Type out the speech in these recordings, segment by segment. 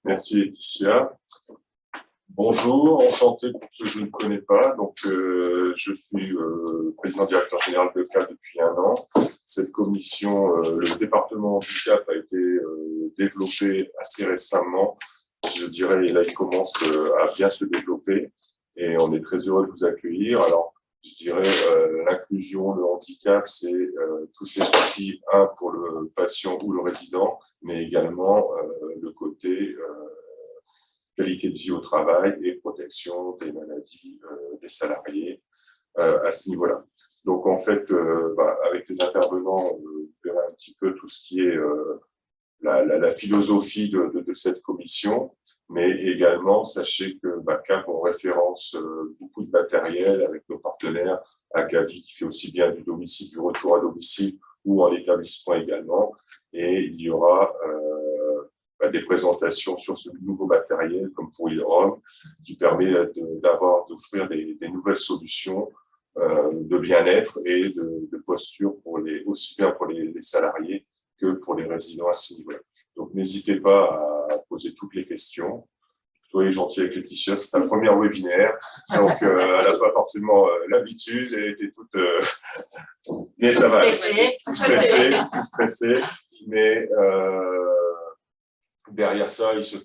Merci Laetitia. Bonjour, enchanté pour ceux que je ne connais pas. Donc, je suis président directeur général de CAP depuis 1 an. Cette commission, le département handicap a été développé assez récemment. Je dirais, là, il commence à bien se développer et on est très heureux de vous accueillir. Alors, je dirais, l'inclusion, le handicap, c'est tous ces soucis, pour le patient ou le résident, mais également le côté qualité de vie au travail et protection des maladies des salariés à ce niveau-là. Donc, en fait, avec les intervenants, on verra un petit peu tout ce qui est la philosophie de cette commission, mais également, sachez que CAP, on référence beaucoup de matériel avec nos partenaires, Agavi qui fait aussi bien du domicile, du retour à domicile ou en établissement également, et il y aura des présentations sur ce nouveau matériel comme pour e-home qui permet d'offrir des nouvelles solutions de bien-être et de posture aussi bien pour les salariés que pour les résidents à ce niveau-là. Donc, n'hésitez pas à poser toutes les questions. Soyez gentils avec Laetitia, c'est un premier webinaire, donc elle n'a pas forcément l'habitude, elle était toute... mais ça va, tout stressé, mais derrière ça, il se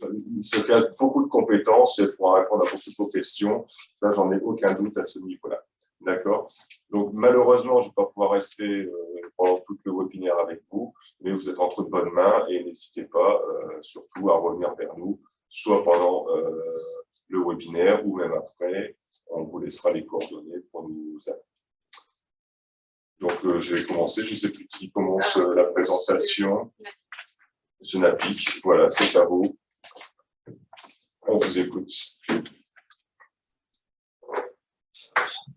cache beaucoup de compétences et elle pourra répondre à beaucoup de vos questions. Ça, j'en ai aucun doute à ce niveau-là. D'accord? Donc, malheureusement, je ne vais pas pouvoir rester pendant tout le webinaire avec vous, mais vous êtes entre de bonnes mains et n'hésitez pas surtout à revenir vers nous, soit pendant le webinaire ou même après. On vous laissera les coordonnées pour nous appeler. Donc, je vais commencer. Je ne sais plus qui commence la présentation. Je n'applique. Voilà, c'est à vous. On vous écoute.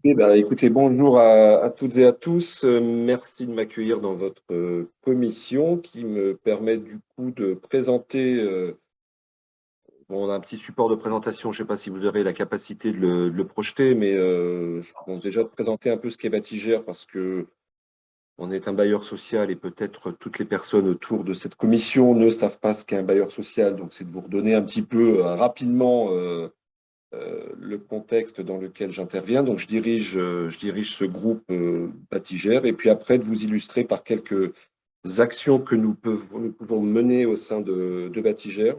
Écoutez, bonjour à toutes et à tous. Merci de m'accueillir dans votre commission qui me permet du coup de présenter. On a un petit support de présentation, je ne sais pas si vous aurez la capacité de le projeter, mais déjà de présenter un peu ce qu'est Batigère parce que on est un bailleur social et peut-être toutes les personnes autour de cette commission ne savent pas ce qu'est un bailleur social. Donc, c'est de vous redonner un petit peu rapidement le contexte dans lequel j'interviens. Donc, je dirige ce groupe Batigère et puis après de vous illustrer par quelques actions que nous pouvons mener au sein de Batigère.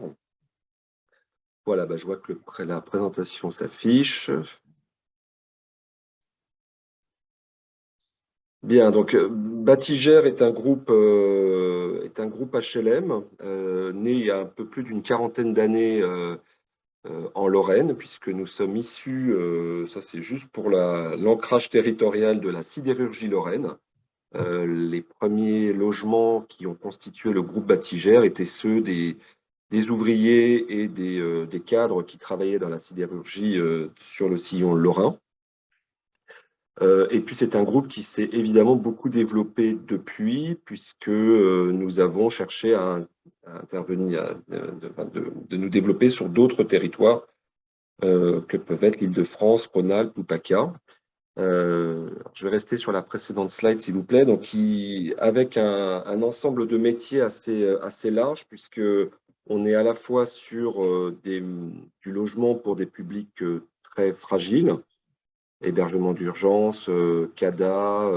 Voilà, je vois que la présentation s'affiche. Bien, donc Batigère est un groupe HLM né il y a un peu plus d'une quarantaine d'années en Lorraine, puisque nous sommes issus, ça c'est juste pour l'ancrage territorial de la sidérurgie lorraine. Les premiers logements qui ont constitué le groupe Batigère étaient ceux des ouvriers et des cadres qui travaillaient dans la sidérurgie sur le sillon lorrain. Et puis, c'est un groupe qui s'est évidemment beaucoup développé depuis, puisque nous avons cherché à intervenir, de nous développer sur d'autres territoires que peuvent être l'Île-de-France, Rhône-Alpes ou PACA. Je vais rester sur la précédente slide, s'il vous plaît. Donc, avec un ensemble de métiers assez large, puisque on est à la fois sur du logement pour des publics très fragiles, hébergement d'urgence, CADA,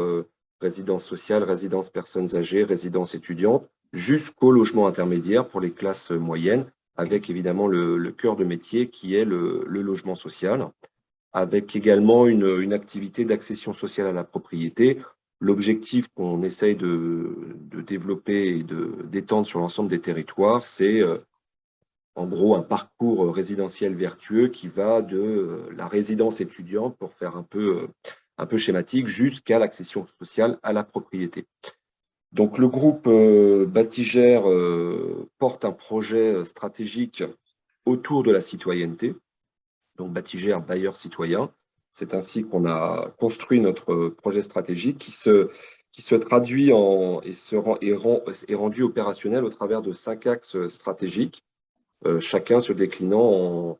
résidence sociale, résidence personnes âgées, résidence étudiante, jusqu'au logement intermédiaire pour les classes moyennes, avec évidemment le cœur de métier qui est le logement social, avec également une activité d'accession sociale à la propriété. L'objectif qu'on essaye de développer et d'étendre sur l'ensemble des territoires, c'est en gros un parcours résidentiel vertueux qui va de la résidence étudiante, pour faire un peu schématique, jusqu'à l'accession sociale à la propriété. Donc le groupe Batigère porte un projet stratégique autour de la citoyenneté. Donc Batigère, bailleur citoyen. C'est ainsi qu'on a construit notre projet stratégique qui se traduit est rendu opérationnel au travers de 5 axes stratégiques. Chacun se déclinant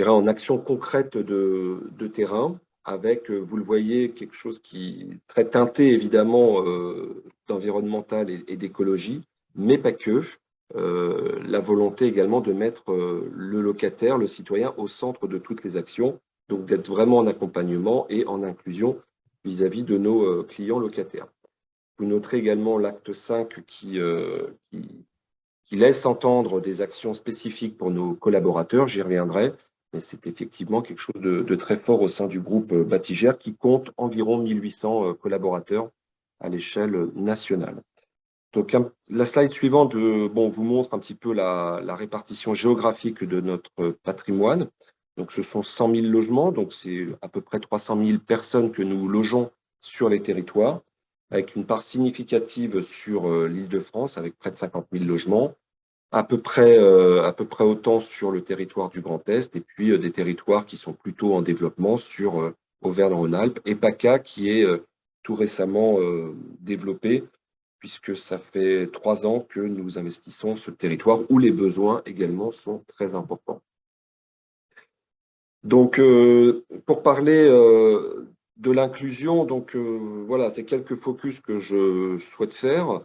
en actions concrètes de terrain, avec, vous le voyez, quelque chose qui est très teinté évidemment d'environnemental et d'écologie, mais pas que. la volonté également de mettre le locataire, le citoyen, au centre de toutes les actions, donc d'être vraiment en accompagnement et en inclusion vis-à-vis de nos clients locataires. Vous noterez également l'acte 5 qui laisse entendre des actions spécifiques pour nos collaborateurs, j'y reviendrai, mais c'est effectivement quelque chose de très fort au sein du groupe Batigère qui compte environ 1800 collaborateurs à l'échelle nationale. Donc, la slide suivante vous montre un petit peu la répartition géographique de notre patrimoine. Donc, ce sont 100 000 logements, donc c'est à peu près 300 000 personnes que nous logeons sur les territoires, avec une part significative sur l'Île-de-France, avec près de 50 000 logements, à peu près autant sur le territoire du Grand Est, et puis des territoires qui sont plutôt en développement sur Auvergne-Rhône-Alpes, et PACA qui est tout récemment développé, puisque ça fait 3 ans que nous investissons ce territoire où les besoins également sont très importants. Donc, pour parler de l'inclusion, voilà, c'est quelques focus que je souhaite faire.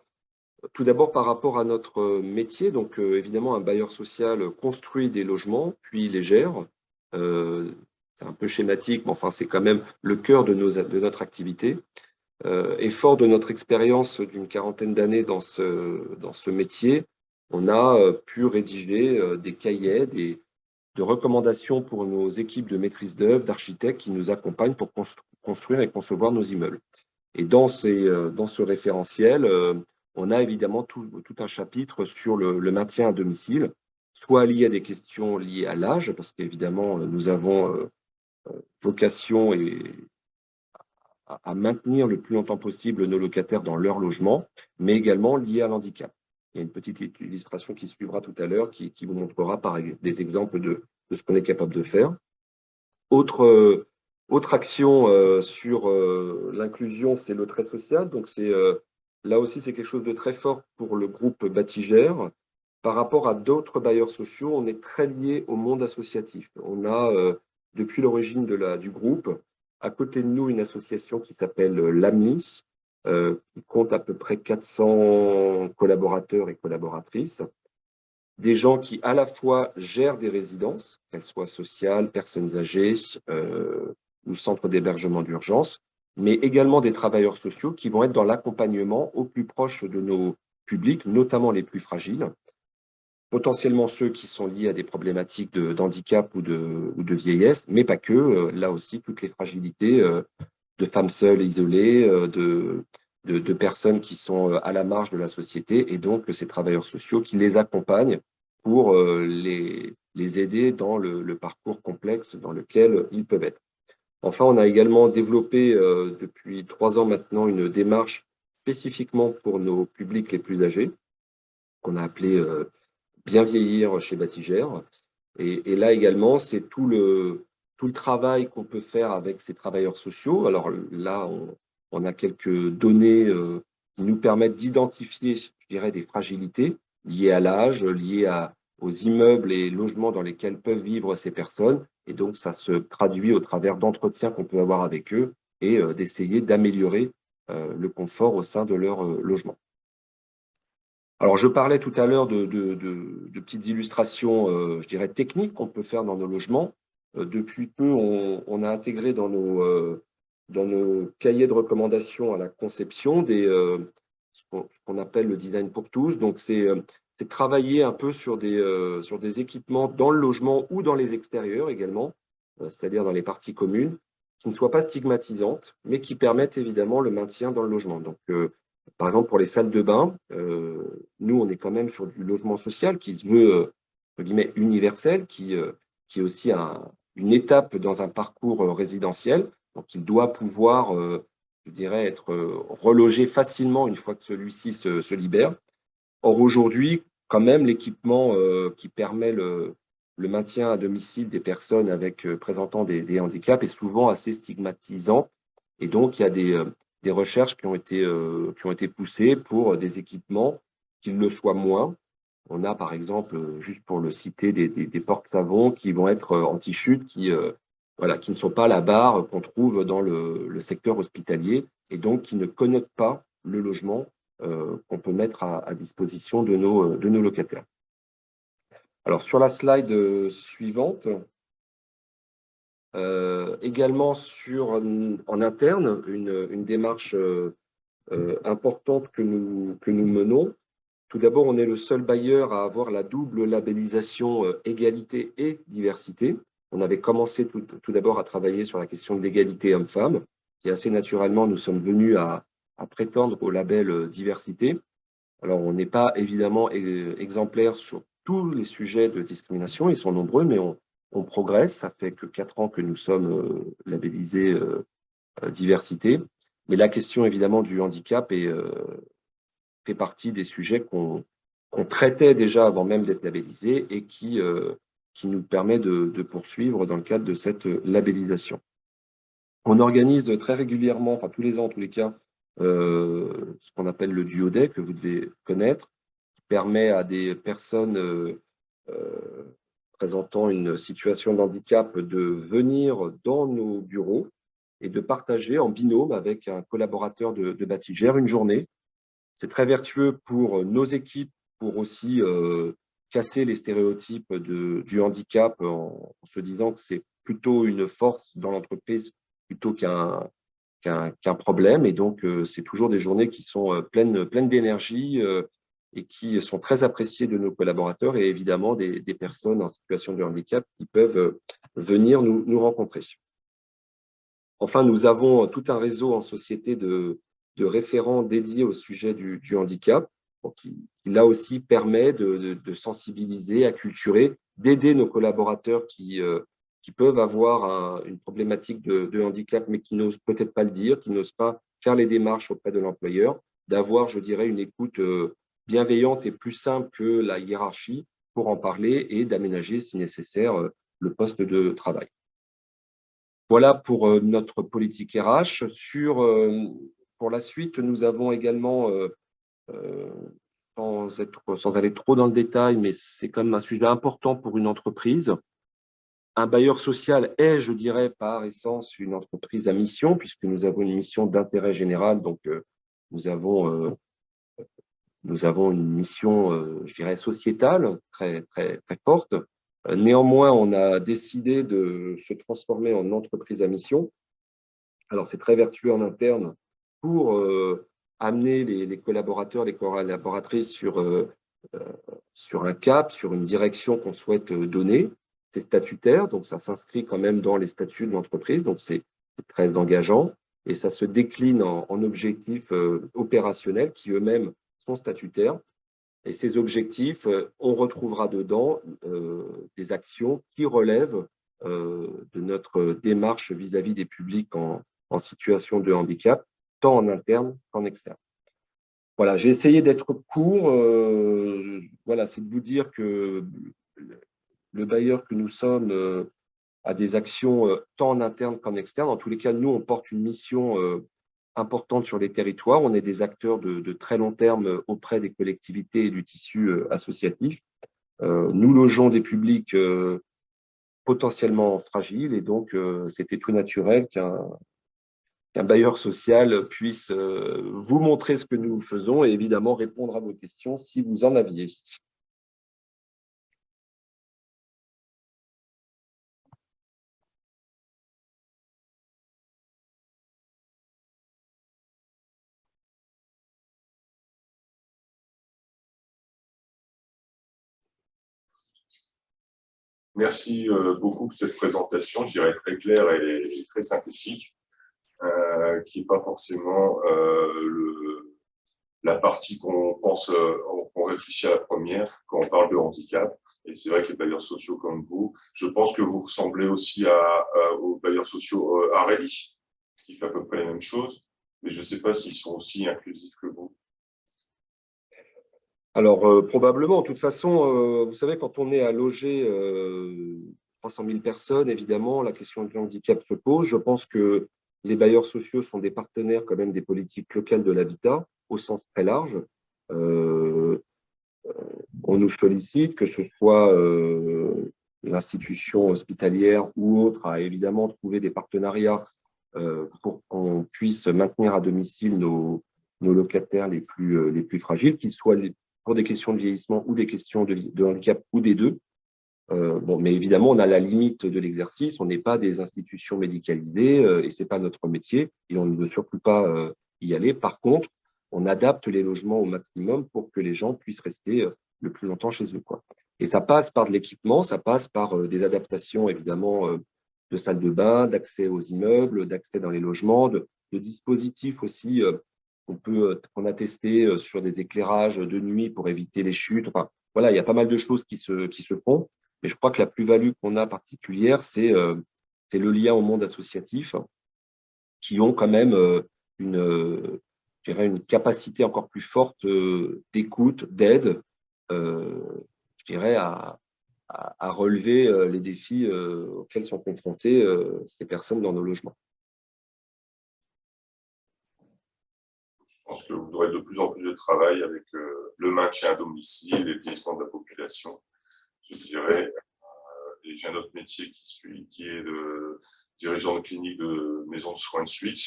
Tout d'abord, par rapport à notre métier, donc évidemment, un bailleur social construit des logements, puis les gère. C'est un peu schématique, mais enfin, c'est quand même le cœur de notre activité. Et fort de notre expérience d'une quarantaine d'années dans ce métier, on a pu rédiger des cahiers, de recommandations pour nos équipes de maîtrise d'œuvre, d'architectes qui nous accompagnent pour construire et concevoir nos immeubles. Et dans ce référentiel, on a évidemment tout un chapitre sur le maintien à domicile, soit lié à des questions liées à l'âge, parce qu'évidemment, nous avons vocation à maintenir le plus longtemps possible nos locataires dans leur logement, mais également lié à l'handicap. Il y a une petite illustration qui suivra tout à l'heure qui vous montrera par des exemples de ce qu'on est capable de faire. Autre action sur l'inclusion, c'est le trait social. Donc, là aussi, c'est quelque chose de très fort pour le groupe Batigère. Par rapport à d'autres bailleurs sociaux, on est très lié au monde associatif. On a, depuis l'origine du groupe, à côté de nous, une association qui s'appelle l'AMI, qui compte à peu près 400 collaborateurs et collaboratrices. Des gens qui, à la fois, gèrent des résidences, qu'elles soient sociales, personnes âgées ou centres d'hébergement d'urgence, mais également des travailleurs sociaux qui vont être dans l'accompagnement au plus proche de nos publics, notamment les plus fragiles, potentiellement ceux qui sont liés à des problématiques d'handicap ou de vieillesse, mais pas que, là aussi, toutes les fragilités de femmes seules, isolées, de personnes qui sont à la marge de la société, et donc ces travailleurs sociaux qui les accompagnent pour les aider dans le parcours complexe dans lequel ils peuvent être. Enfin, on a également développé depuis 3 ans maintenant une démarche spécifiquement pour nos publics les plus âgés, qu'on a appelé Bien vieillir chez Batigère. Et là également, c'est tout le travail qu'on peut faire avec ces travailleurs sociaux. Alors là, on a quelques données qui nous permettent d'identifier, je dirais, des fragilités liées à l'âge, liées aux immeubles et logements dans lesquels peuvent vivre ces personnes. Et donc, ça se traduit au travers d'entretiens qu'on peut avoir avec eux et d'essayer d'améliorer le confort au sein de leur logement. Alors, je parlais tout à l'heure de petites illustrations, je dirais, techniques qu'on peut faire dans nos logements. Depuis peu, on a intégré dans nos cahiers de recommandations à la conception ce qu'on appelle le design pour tous. Donc, c'est travailler un peu sur des équipements dans le logement ou dans les extérieurs également, c'est-à-dire dans les parties communes, qui ne soient pas stigmatisantes, mais qui permettent évidemment le maintien dans le logement. Donc, par exemple, pour les salles de bain, nous, on est quand même sur du logement social qui se veut, entre guillemets, universel, qui est aussi une étape dans un parcours résidentiel. Donc, il doit pouvoir, je dirais, être relogé facilement une fois que celui-ci se libère. Or, aujourd'hui, quand même, l'équipement qui permet le maintien à domicile des personnes présentant des handicaps est souvent assez stigmatisant. Et donc, il y a des recherches qui ont été poussées pour des équipements qui le soient moins. On a, par exemple, juste pour le citer, des porte-savons qui vont être anti-chute, qui ne sont pas la barre qu'on trouve dans le secteur hospitalier et donc qui ne connectent pas le logement qu'on peut mettre à disposition de nos locataires. Alors, sur la slide suivante, également en interne, une démarche importante que nous menons. Tout d'abord, on est le seul bailleur à avoir la double labellisation égalité et diversité. On avait commencé tout d'abord à travailler sur la question de l'égalité homme-femme, et assez naturellement, nous sommes venus à prétendre au label diversité. Alors, on n'est pas évidemment exemplaire sur tous les sujets de discrimination, ils sont nombreux, mais on progresse. Ça fait que 4 ans que nous sommes labellisés diversité. Mais la question évidemment du handicap fait partie des sujets qu'on traitait déjà avant même d'être labellisés et qui nous permet de poursuivre dans le cadre de cette labellisation. On organise très régulièrement, enfin tous les ans en tous les cas, ce qu'on appelle le duodet, que vous devez connaître, qui permet à des personnes présentant une situation de handicap de venir dans nos bureaux et de partager en binôme avec un collaborateur de Batigère une journée. C'est très vertueux pour nos équipes, pour aussi casser les stéréotypes du handicap en se disant que c'est plutôt une force dans l'entreprise plutôt qu'un problème. Et donc, c'est toujours des journées qui sont pleines d'énergie et qui sont très appréciées de nos collaborateurs et évidemment des personnes en situation de handicap qui peuvent venir nous rencontrer. Enfin, nous avons tout un réseau en société de référents dédiés au sujet du handicap, qui là aussi permet de sensibiliser, acculturer, d'aider nos collaborateurs qui peuvent avoir une problématique de handicap, mais qui n'osent peut-être pas le dire, qui n'osent pas faire les démarches auprès de l'employeur, d'avoir, je dirais, une écoute bienveillante et plus simple que la hiérarchie pour en parler et d'aménager, si nécessaire, le poste de travail. Voilà pour notre politique RH. Pour la suite, nous avons également, sans aller trop dans le détail, mais c'est quand même un sujet important pour une entreprise. Un bailleur social est, je dirais, par essence, une entreprise à mission, puisque nous avons une mission d'intérêt général. Donc, nous avons une mission, je dirais, sociétale très, très, très forte. Néanmoins, on a décidé de se transformer en entreprise à mission. Alors, c'est très vertueux en interne pour amener les collaborateurs, les collaboratrices sur un cap, sur une direction qu'on souhaite donner. C'est statutaire, donc ça s'inscrit quand même dans les statuts de l'entreprise, donc c'est très engageant. Et ça se décline en objectifs opérationnels qui eux-mêmes sont statutaires. Et ces objectifs, on retrouvera dedans des actions qui relèvent de notre démarche vis-à-vis des publics en situation de handicap, tant en interne qu'en externe. Voilà, j'ai essayé d'être court. Voilà, c'est de vous dire que le bailleur que nous sommes a des actions tant en interne qu'en externe. En tous les cas, nous, on porte une mission importante sur les territoires. On est des acteurs de très long terme auprès des collectivités et du tissu associatif. Nous logeons des publics potentiellement fragiles et donc c'était tout naturel qu'un bailleur social puisse vous montrer ce que nous faisons et évidemment répondre à vos questions si vous en aviez. Merci beaucoup pour cette présentation, je dirais très claire et très synthétique, qui n'est pas forcément la partie qu'on réfléchit à la première quand on parle de handicap. Et c'est vrai que les bailleurs sociaux comme vous, je pense que vous ressemblez aussi aux bailleurs sociaux Areli, qui fait à peu près la même chose, mais je ne sais pas s'ils sont aussi inclusifs que vous. Alors, probablement. De toute façon, vous savez, quand on est à loger 300 000 personnes, évidemment, la question du handicap se pose. Je pense que les bailleurs sociaux sont des partenaires quand même des politiques locales de l'habitat, au sens très large. On nous sollicite, que ce soit l'institution hospitalière ou autre, à évidemment trouver des partenariats pour qu'on puisse maintenir à domicile nos nos locataires les plus fragiles, qu'ils soient pour des questions de vieillissement ou des questions de handicap ou des deux. Bon, mais évidemment, on a la limite de l'exercice, on n'est pas des institutions médicalisées et ce n'est pas notre métier et on ne veut surtout pas y aller. Par contre, on adapte les logements au maximum pour que les gens puissent rester le plus longtemps chez eux, quoi. Et ça passe par de l'équipement, ça passe par des adaptations évidemment de salles de bain, d'accès aux immeubles, d'accès dans les logements, de dispositifs aussi qu'on a testé sur des éclairages de nuit pour éviter les chutes. Enfin, voilà, il y a pas mal de choses qui se font. Mais je crois que la plus-value qu'on a particulière, c'est le lien au monde associatif, qui ont quand même je dirais une capacité encore plus forte d'écoute, d'aide, je dirais, à relever les défis auxquels sont confrontées ces personnes dans nos logements. Je pense que vous aurez de plus en plus de travail avec le maintien à domicile et le vieillissement de la population, je dirais. Et j'ai un autre métier qui est le dirigeant de clinique de maison de soins de suite,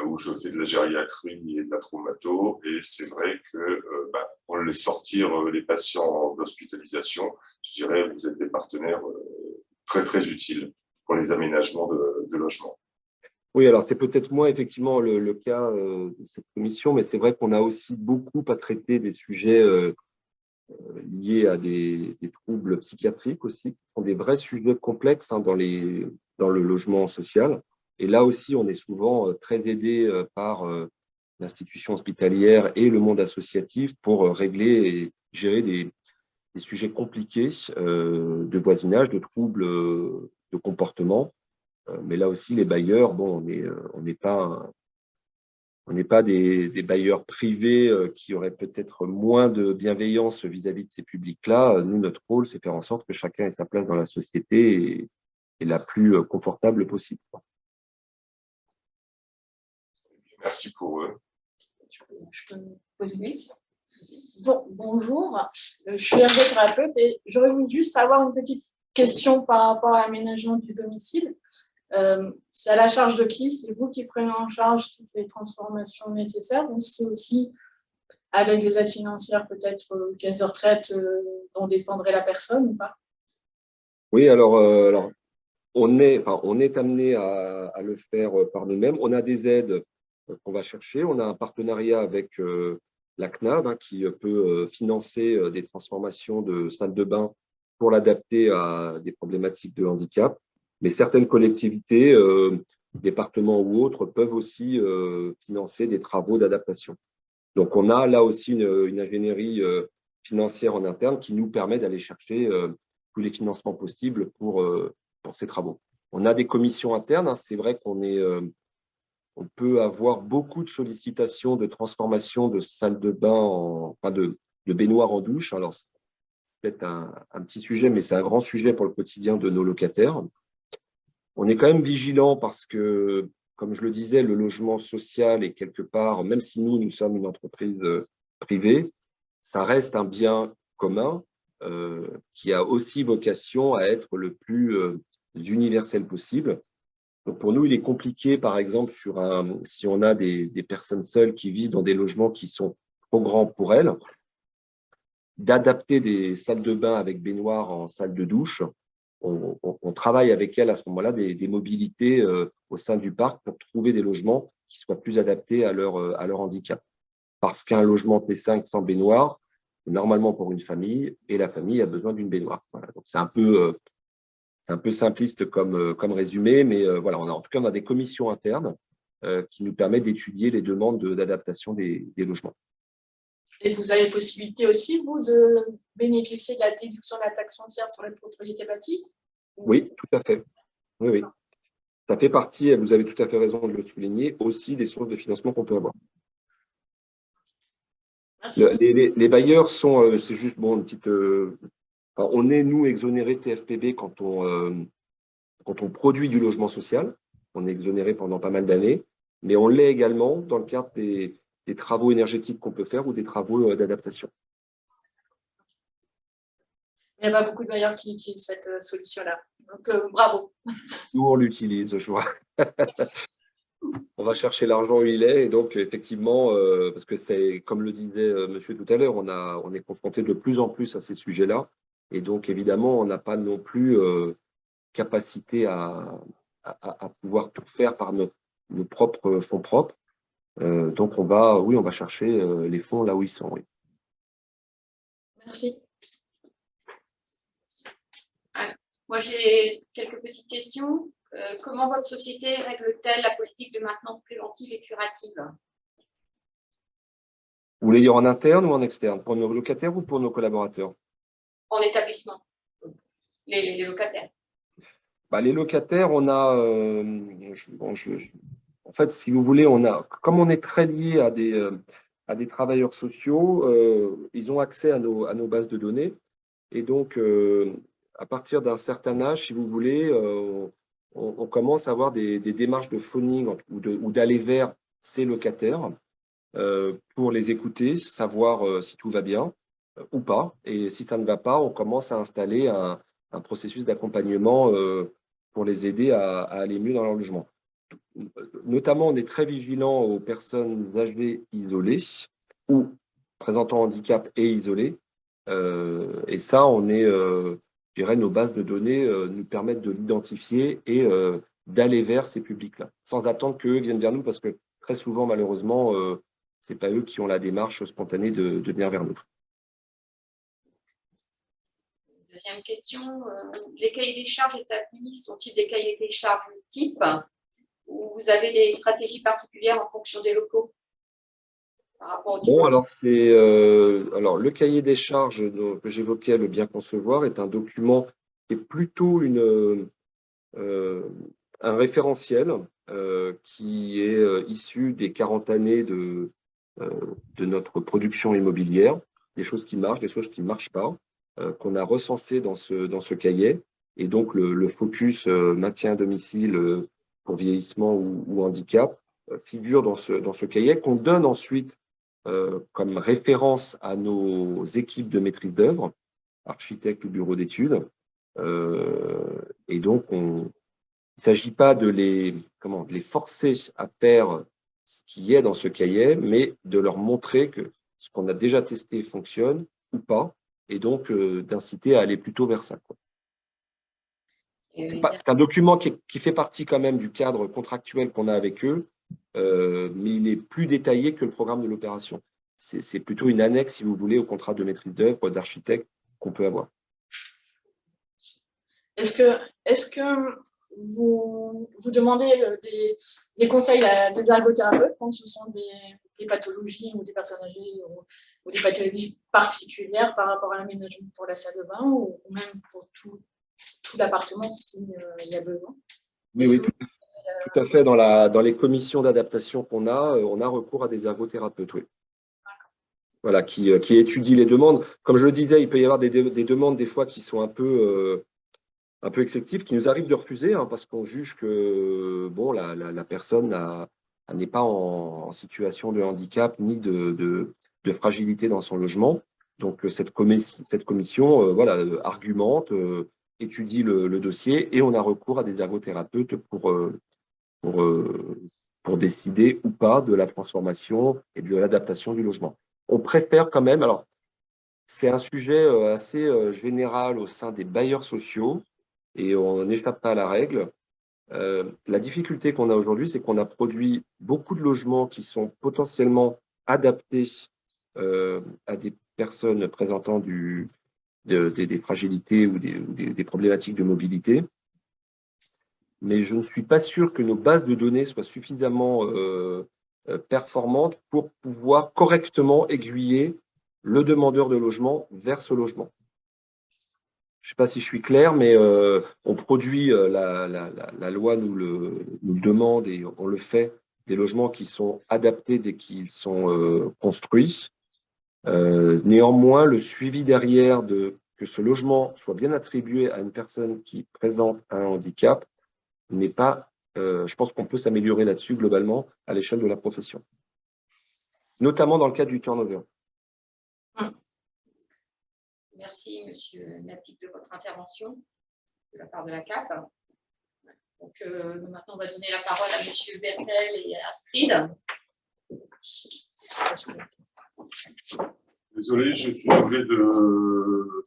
où je fais de la gériatrie et de la traumato. Et c'est vrai que pour les sortir les patients d'hospitalisation, je dirais vous êtes des partenaires très, très utiles pour les aménagements de logements. Oui, alors c'est peut-être moins effectivement le cas de cette commission, mais c'est vrai qu'on a aussi beaucoup à traiter des sujets liés à des troubles psychiatriques aussi, qui sont des vrais sujets complexes dans le logement social. Et là aussi, on est souvent très aidé par l'institution hospitalière et le monde associatif pour régler et gérer des sujets compliqués de voisinage, de troubles de comportement. Mais là aussi, les bailleurs, bon, on n'est pas des bailleurs privés qui auraient peut-être moins de bienveillance vis-à-vis de ces publics-là. Nous, notre rôle, c'est faire en sorte que chacun ait sa place dans la société et la plus confortable possible. Merci pour eux. Je peux me poser. Bon, bonjour, je suis ergothérapeute et j'aurais voulu juste avoir une petite question par rapport à l'aménagement du domicile. C'est à la charge de qui? C'est vous qui prenez en charge toutes les transformations nécessaires ou c'est aussi avec des aides financières, peut-être caisse de retraite dont dépendrait la personne ou pas? Oui, alors on est amené à le faire par nous-mêmes. On a des aides qu'on va chercher. On a un partenariat avec la CNAV qui peut financer des transformations de salles de bain pour l'adapter à des problématiques de handicap. Mais certaines collectivités, départements ou autres, peuvent aussi financer des travaux d'adaptation. Donc, on a là aussi une ingénierie financière en interne qui nous permet d'aller chercher tous les financements possibles pour ces travaux. On a des commissions internes. C'est vrai qu'on peut avoir beaucoup de sollicitations de transformation de salles de bain, de baignoires en douche. Alors, c'est peut-être un petit sujet, mais c'est un grand sujet pour le quotidien de nos locataires. On est quand même vigilant parce que, comme je le disais, le logement social est quelque part, même si nous sommes une entreprise privée, ça reste un bien commun qui a aussi vocation à être le plus universel possible. Donc pour nous, il est compliqué, par exemple, si on a des personnes seules qui vivent dans des logements qui sont trop grands pour elles, d'adapter des salles de bain avec baignoire en salle de douche. On travaille avec elles à ce moment-là des mobilités au sein du parc pour trouver des logements qui soient plus adaptés à leur handicap. Parce qu'un logement T5 sans baignoire, c'est normalement pour une famille, et la famille a besoin d'une baignoire. Voilà. Donc c'est un peu simpliste comme résumé, mais voilà, en tout cas, on a des commissions internes qui nous permettent d'étudier les demandes d'adaptation des logements. Et vous avez possibilité aussi, vous, de bénéficier de la déduction de la taxe foncière sur les propriétés bâties? Oui, tout à fait. Oui. Ça fait partie, et vous avez tout à fait raison de le souligner, aussi des sources de financement qu'on peut avoir. Les bailleurs sont, c'est juste bon, une petite. On est, nous, exonérés TFPB quand on produit du logement social. On est exonéré pendant pas mal d'années, mais on l'est également dans le cadre des travaux énergétiques qu'on peut faire ou des travaux d'adaptation. Il n'y a pas beaucoup de bailleurs qui utilisent cette solution-là. Donc, bravo. Nous, on l'utilise, je vois. on va chercher l'argent où il est. Et donc, effectivement, parce que c'est, comme le disait monsieur tout à l'heure, on est confronté de plus en plus à ces sujets-là. Et donc, évidemment, on n'a pas non plus capacité à pouvoir tout faire par nos propres fonds propres. Donc, on va chercher les fonds là où ils sont. Oui. Merci. Moi, j'ai quelques petites questions. Comment votre société règle-t-elle la politique de maintenance préventive et curative? Vous voulez dire en interne ou en externe? Pour nos locataires ou pour nos collaborateurs? En établissement, les locataires. Bah, les locataires, on a, en fait, si vous voulez, comme on est très lié à des travailleurs sociaux, ils ont accès à nos bases de données. Et donc, à partir d'un certain âge, si vous voulez, on commence à avoir des démarches de phoning ou d'aller vers ces locataires pour les écouter, savoir si tout va bien ou pas. Et si ça ne va pas, on commence à installer un processus d'accompagnement pour les aider à aller mieux dans leur logement. Notamment, on est très vigilant aux personnes âgées isolées ou présentant handicap et isolées. Et ça, je dirais, nos bases de données nous permettent de l'identifier et d'aller vers ces publics-là, sans attendre qu'eux viennent vers nous, parce que très souvent, malheureusement, ce n'est pas eux qui ont la démarche spontanée de venir vers nous. Deuxième question, les cahiers des charges établis sont-ils des cahiers des charges type ou vous avez des stratégies particulières en fonction des locaux par rapport au type? Bon, alors alors le cahier des charges que j'évoquais, le bien concevoir, est un document qui est plutôt un référentiel qui est issu des 40 années de notre production immobilière, des choses qui marchent, des choses qui ne marchent pas, qu'on a recensé dans ce cahier. Et donc, le focus maintien à domicile pour vieillissement ou handicap figure dans ce cahier qu'on donne ensuite comme référence à nos équipes de maîtrise d'œuvre, architectes ou bureaux d'études. Et donc, il ne s'agit pas de les forcer à faire ce qui est dans ce cahier, mais de leur montrer que ce qu'on a déjà testé fonctionne ou pas, et donc d'inciter à aller plutôt vers ça. C'est un document qui fait partie quand même du cadre contractuel qu'on a avec eux, mais il est plus détaillé que le programme de l'opération. C'est plutôt une annexe, si vous voulez, au contrat de maîtrise d'œuvre d'architecte qu'on peut avoir. Est-ce que vous demandez des conseils à des ergothérapeutes quand ce sont des pathologies ou des personnes âgées ou des pathologies particulières par rapport à l'aménagement pour la salle de bain ou même pour tout l'appartement s'il y a besoin? Oui, tout à fait. Dans les commissions d'adaptation qu'on a, on a recours à des ergothérapeutes, oui. Voilà, qui étudient les demandes. Comme je le disais, il peut y avoir des demandes des fois qui sont un peu excessives, qui nous arrivent de refuser, hein, parce qu'on juge que bon, la personne n'est pas en situation de handicap ni de fragilité dans son logement. Donc, cette commission voilà, argumente, étudie le dossier et on a recours à des ergothérapeutes pour décider ou pas de la transformation et de l'adaptation du logement. On préfère quand même, alors c'est un sujet assez général au sein des bailleurs sociaux et on n'échappe pas à la règle. La difficulté qu'on a aujourd'hui, c'est qu'on a produit beaucoup de logements qui sont potentiellement adaptés à des personnes présentant des fragilités ou des problématiques de mobilité. Mais je ne suis pas sûr que nos bases de données soient suffisamment performantes pour pouvoir correctement aiguiller le demandeur de logement vers ce logement. Je ne sais pas si je suis clair, mais on produit, la loi nous le demande et on le fait, des logements qui sont adaptés dès qu'ils sont construits. Néanmoins, le suivi derrière que ce logement soit bien attribué à une personne qui présente un handicap n'est pas, je pense qu'on peut s'améliorer là-dessus globalement à l'échelle de la profession, notamment dans le cadre du turnover. Merci, Monsieur Napik, de votre intervention de la part de la CAP. Donc, maintenant, on va donner la parole à M. Bertel et à Astrid. Désolé, je suis obligé de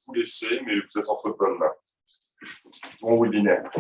vous laisser, mais vous êtes entre bonnes mains. Bon webinaire.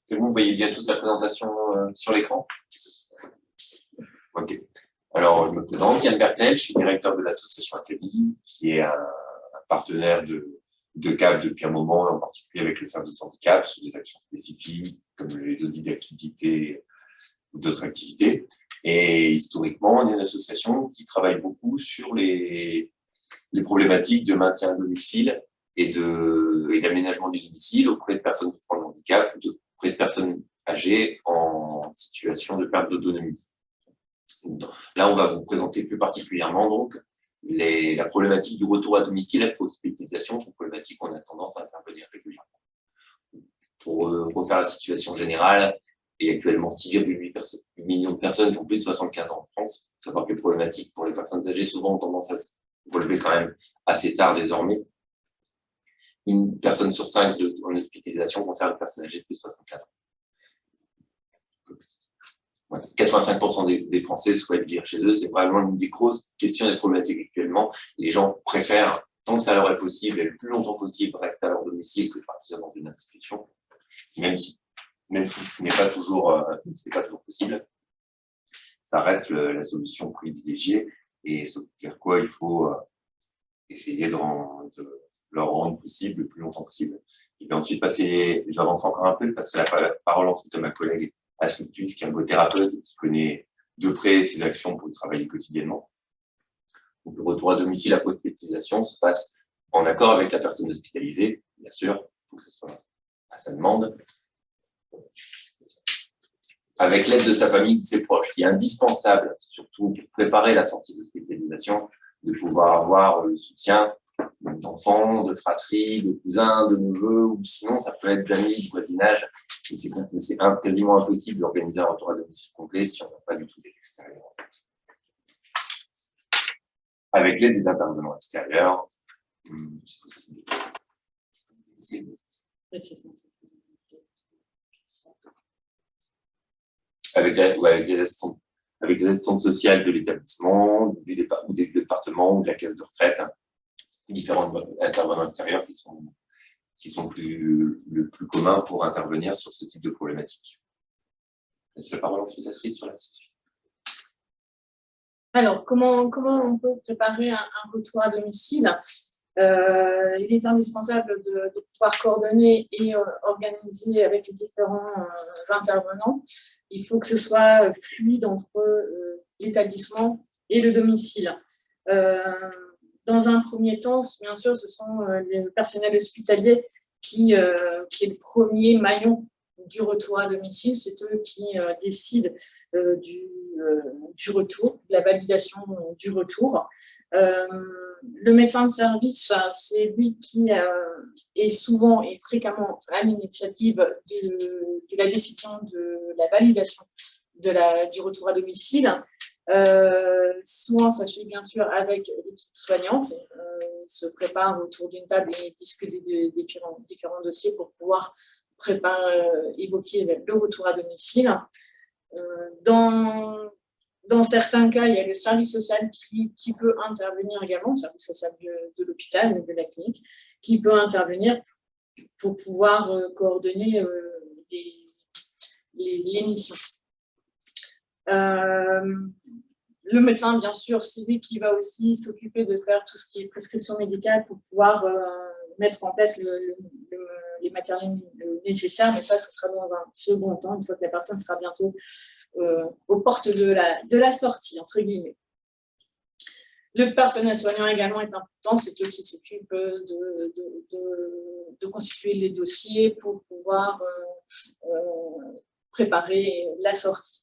C'est bon, vous voyez bien tous la présentation sur l'écran? Ok. Alors, je me présente, Yann Bertel, je suis directeur de l'association Acadie, qui est un partenaire de CAP depuis un moment, en particulier avec le service handicap, sur des actions spécifiques, comme les audits d'activité ou d'autres activités. Et historiquement, on est une association qui travaille beaucoup sur les problématiques de maintien à domicile et d'aménagement du domicile auprès de personnes souffrant de handicap, auprès de personnes âgées en situation de perte d'autonomie. Là, on va vous présenter plus particulièrement donc la problématique du retour à domicile après hospitalisation, une problématique où on a tendance à intervenir régulièrement. Pour refaire la situation générale, il y a actuellement 6,8 millions de personnes qui ont plus de 75 ans en France. Il faut savoir que les problématiques pour les personnes âgées souvent ont tendance à se relever quand même assez tard désormais. Une personne sur 5 en hospitalisation concerne une personne âgée de plus de 75 ans. 85% des Français souhaitent vivre chez eux. C'est vraiment une des grosses questions des problématiques actuellement. Les gens préfèrent, tant que ça leur est possible et le plus longtemps possible, rester à leur domicile que de partir dans une institution, même si ce n'est pas toujours, possible. Ça reste la solution privilégiée et ce dire quoi il faut essayer de leur rendre possible le plus longtemps possible. Je vais ensuite j'avance encore un peu, passer la parole ensuite à ma collègue Astrid, qui est un ergothérapeute et qui connaît de près ces actions pour travailler quotidiennement. Donc, le retour à domicile après hospitalisation se passe en accord avec la personne hospitalisée, bien sûr, il faut que ce soit à sa demande, avec l'aide de sa famille ou de ses proches. Il est indispensable, surtout pour préparer la sortie d'hospitalisation, de pouvoir avoir le soutien d'enfants, de fratries, de cousins, de neveux, ou sinon ça peut être d'amis, du voisinage. C'est quasiment impossible d'organiser un retour à domicile complet si on n'a pas du tout d'aide extérieure. Avec l'aide des intervenants extérieurs, c'est possible. Avec les assistantes sociales de l'établissement, ou des départements, ou de la caisse de retraite, différents intervenants extérieurs qui sont le plus commun pour intervenir sur ce type de problématique. C'est la parole ensuite à Astrid sur la suite. Alors, comment on peut préparer un retour à domicile? Il est indispensable de pouvoir coordonner et organiser avec les différents intervenants. Il faut que ce soit fluide entre l'établissement et le domicile. Dans un premier temps, bien sûr, ce sont les personnels hospitaliers qui est le premier maillon du retour à domicile. C'est eux qui décident du retour, de la validation du retour. Le médecin de service, c'est lui qui est souvent et fréquemment à l'initiative de la décision de la validation du retour à domicile. Souvent, ça se fait bien sûr avec l'équipe soignante. Ils se préparent autour d'une table et discutent des différents dossiers pour pouvoir évoquer le retour à domicile. Dans certains cas, il y a le service social qui peut intervenir également, le service social de l'hôpital ou de la clinique, qui peut intervenir pour pouvoir coordonner les missions. Le médecin, bien sûr, c'est lui qui va aussi s'occuper de faire tout ce qui est prescription médicale pour pouvoir mettre en place les matériels nécessaires, mais ça, ce sera dans un second temps, une fois que la personne sera bientôt aux portes de la sortie, entre guillemets. Le personnel soignant également est important, c'est eux qui s'occupent de constituer les dossiers pour pouvoir préparer la sortie.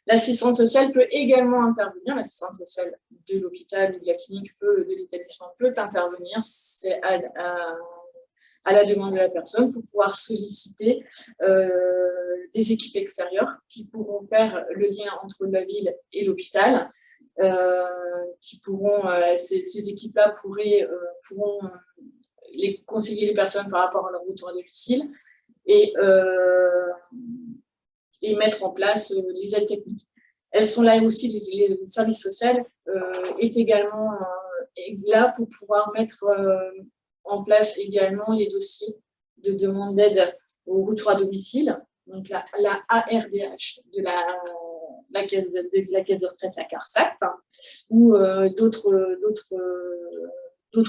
L'assistante sociale peut également intervenir, l'assistante sociale de l'hôpital ou de la clinique, de l'établissement peut intervenir, c'est à la demande de la personne pour pouvoir solliciter des équipes extérieures qui pourront faire le lien entre la ville et l'hôpital. Qui pourront, ces équipes-là pourront les conseiller les personnes par rapport à leur retour à domicile et mettre en place les aides techniques. Elles sont là aussi, les services sociaux est également là pour pouvoir mettre en place également les dossiers de demande d'aide au retour à domicile, donc la ARDH de la caisse de retraite, la CARSAT, ou d'autres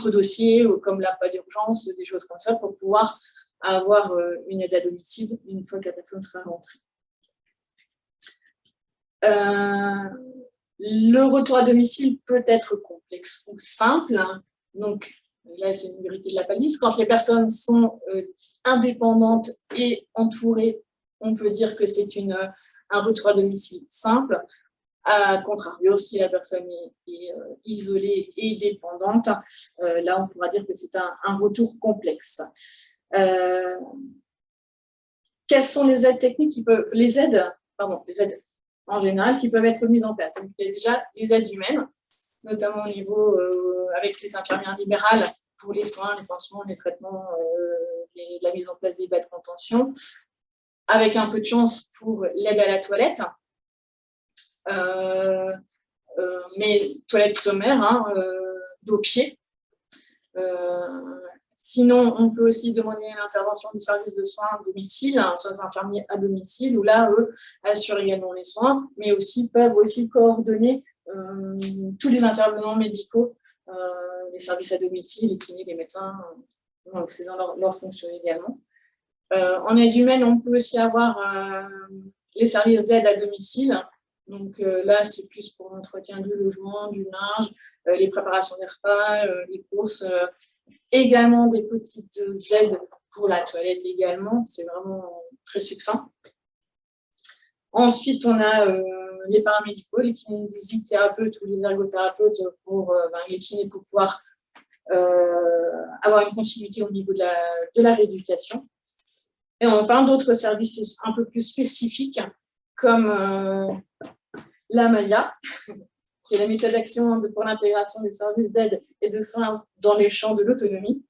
dossiers comme l'appât d'urgence, des choses comme ça, pour pouvoir avoir une aide à domicile une fois que la personne sera rentrée. Le retour à domicile peut être complexe ou simple. Donc, là, c'est une vérité de la palisse. Quand les personnes sont indépendantes et entourées, on peut dire que c'est un retour à domicile simple. À contrario, si la personne est isolée et dépendante, là, on pourra dire que c'est un retour complexe. Quelles sont les aides techniques les aides en général qui peuvent être mises en place? Donc, il y a déjà les aides humaines, notamment au niveau avec les infirmières libérales pour les soins, les pansements, les traitements, la mise en place des bas de contention, avec un peu de chance pour l'aide à la toilette, mais toilette sommaire, dos pied. Sinon, on peut aussi demander l'intervention du service de soins à domicile, soins infirmiers à domicile, où là, eux, assurent également les soins, mais aussi peuvent aussi coordonner tous les intervenants médicaux, les services à domicile, les kinés, les médecins, c'est dans leur fonction également. En aide humaine, on peut aussi avoir les services d'aide à domicile. Donc là, c'est plus pour l'entretien du logement, du linge, les préparations des repas, les courses, également des petites aides pour la toilette également. C'est vraiment très succinct. Ensuite, on a les paramédicaux, les kinésithérapeutes ou les ergothérapeutes pour les kinés pour pouvoir avoir une continuité au niveau de la rééducation. Et enfin, d'autres services un peu plus spécifiques, comme la MAIA, qui est la méthode d'action pour l'intégration des services d'aide et de soins dans les champs de l'autonomie.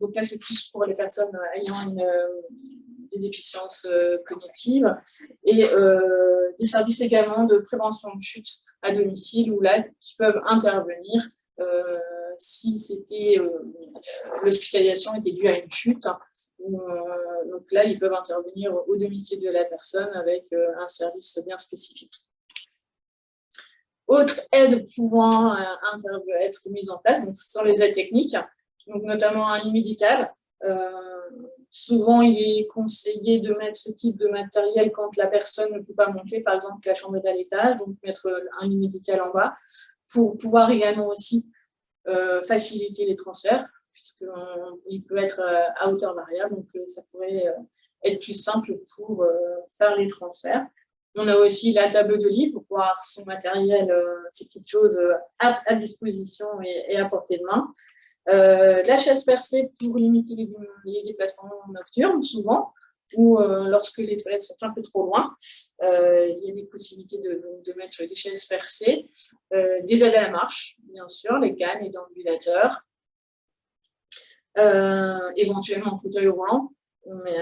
Donc là, c'est plus pour les personnes ayant des déficiences cognitives, et des services également de prévention de chute à domicile, où là, qui peuvent intervenir si l'hospitalisation était due à une chute. Donc là, ils peuvent intervenir au domicile de la personne avec un service bien spécifique. Autre aide pouvant être mise en place, donc ce sont les aides techniques, donc notamment un lit médical. Souvent, il est conseillé de mettre ce type de matériel quand la personne ne peut pas monter, par exemple la chambre est à l'étage, donc mettre un lit médical en bas, pour pouvoir également aussi faciliter les transferts, puisqu'il peut être à hauteur variable, donc ça pourrait être plus simple pour faire les transferts. On a aussi la table de lit pour pouvoir son matériel, ces petites choses à disposition et à portée de main. La chaise percée pour limiter les déplacements nocturnes, souvent, ou lorsque les toilettes sont un peu trop loin, il y a des possibilités de mettre des chaises percées, des aides à la marche, bien sûr, les cannes, les déambulateurs, éventuellement en fauteuil roulant, mais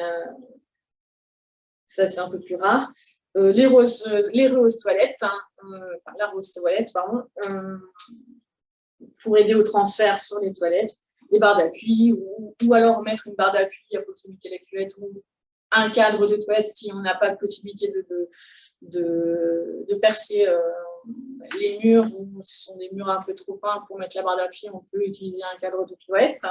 ça c'est un peu plus rare. Les roses toilettes, la rose toilette, pardon, pour aider au transfert sur les toilettes, des barres d'appui, ou alors mettre une barre d'appui à proximité de la cuvette, ou un cadre de toilette si on n'a pas de possibilité de percer les murs, où ce sont des murs un peu trop fins pour mettre la barre d'appui, on peut utiliser un cadre de pirouette,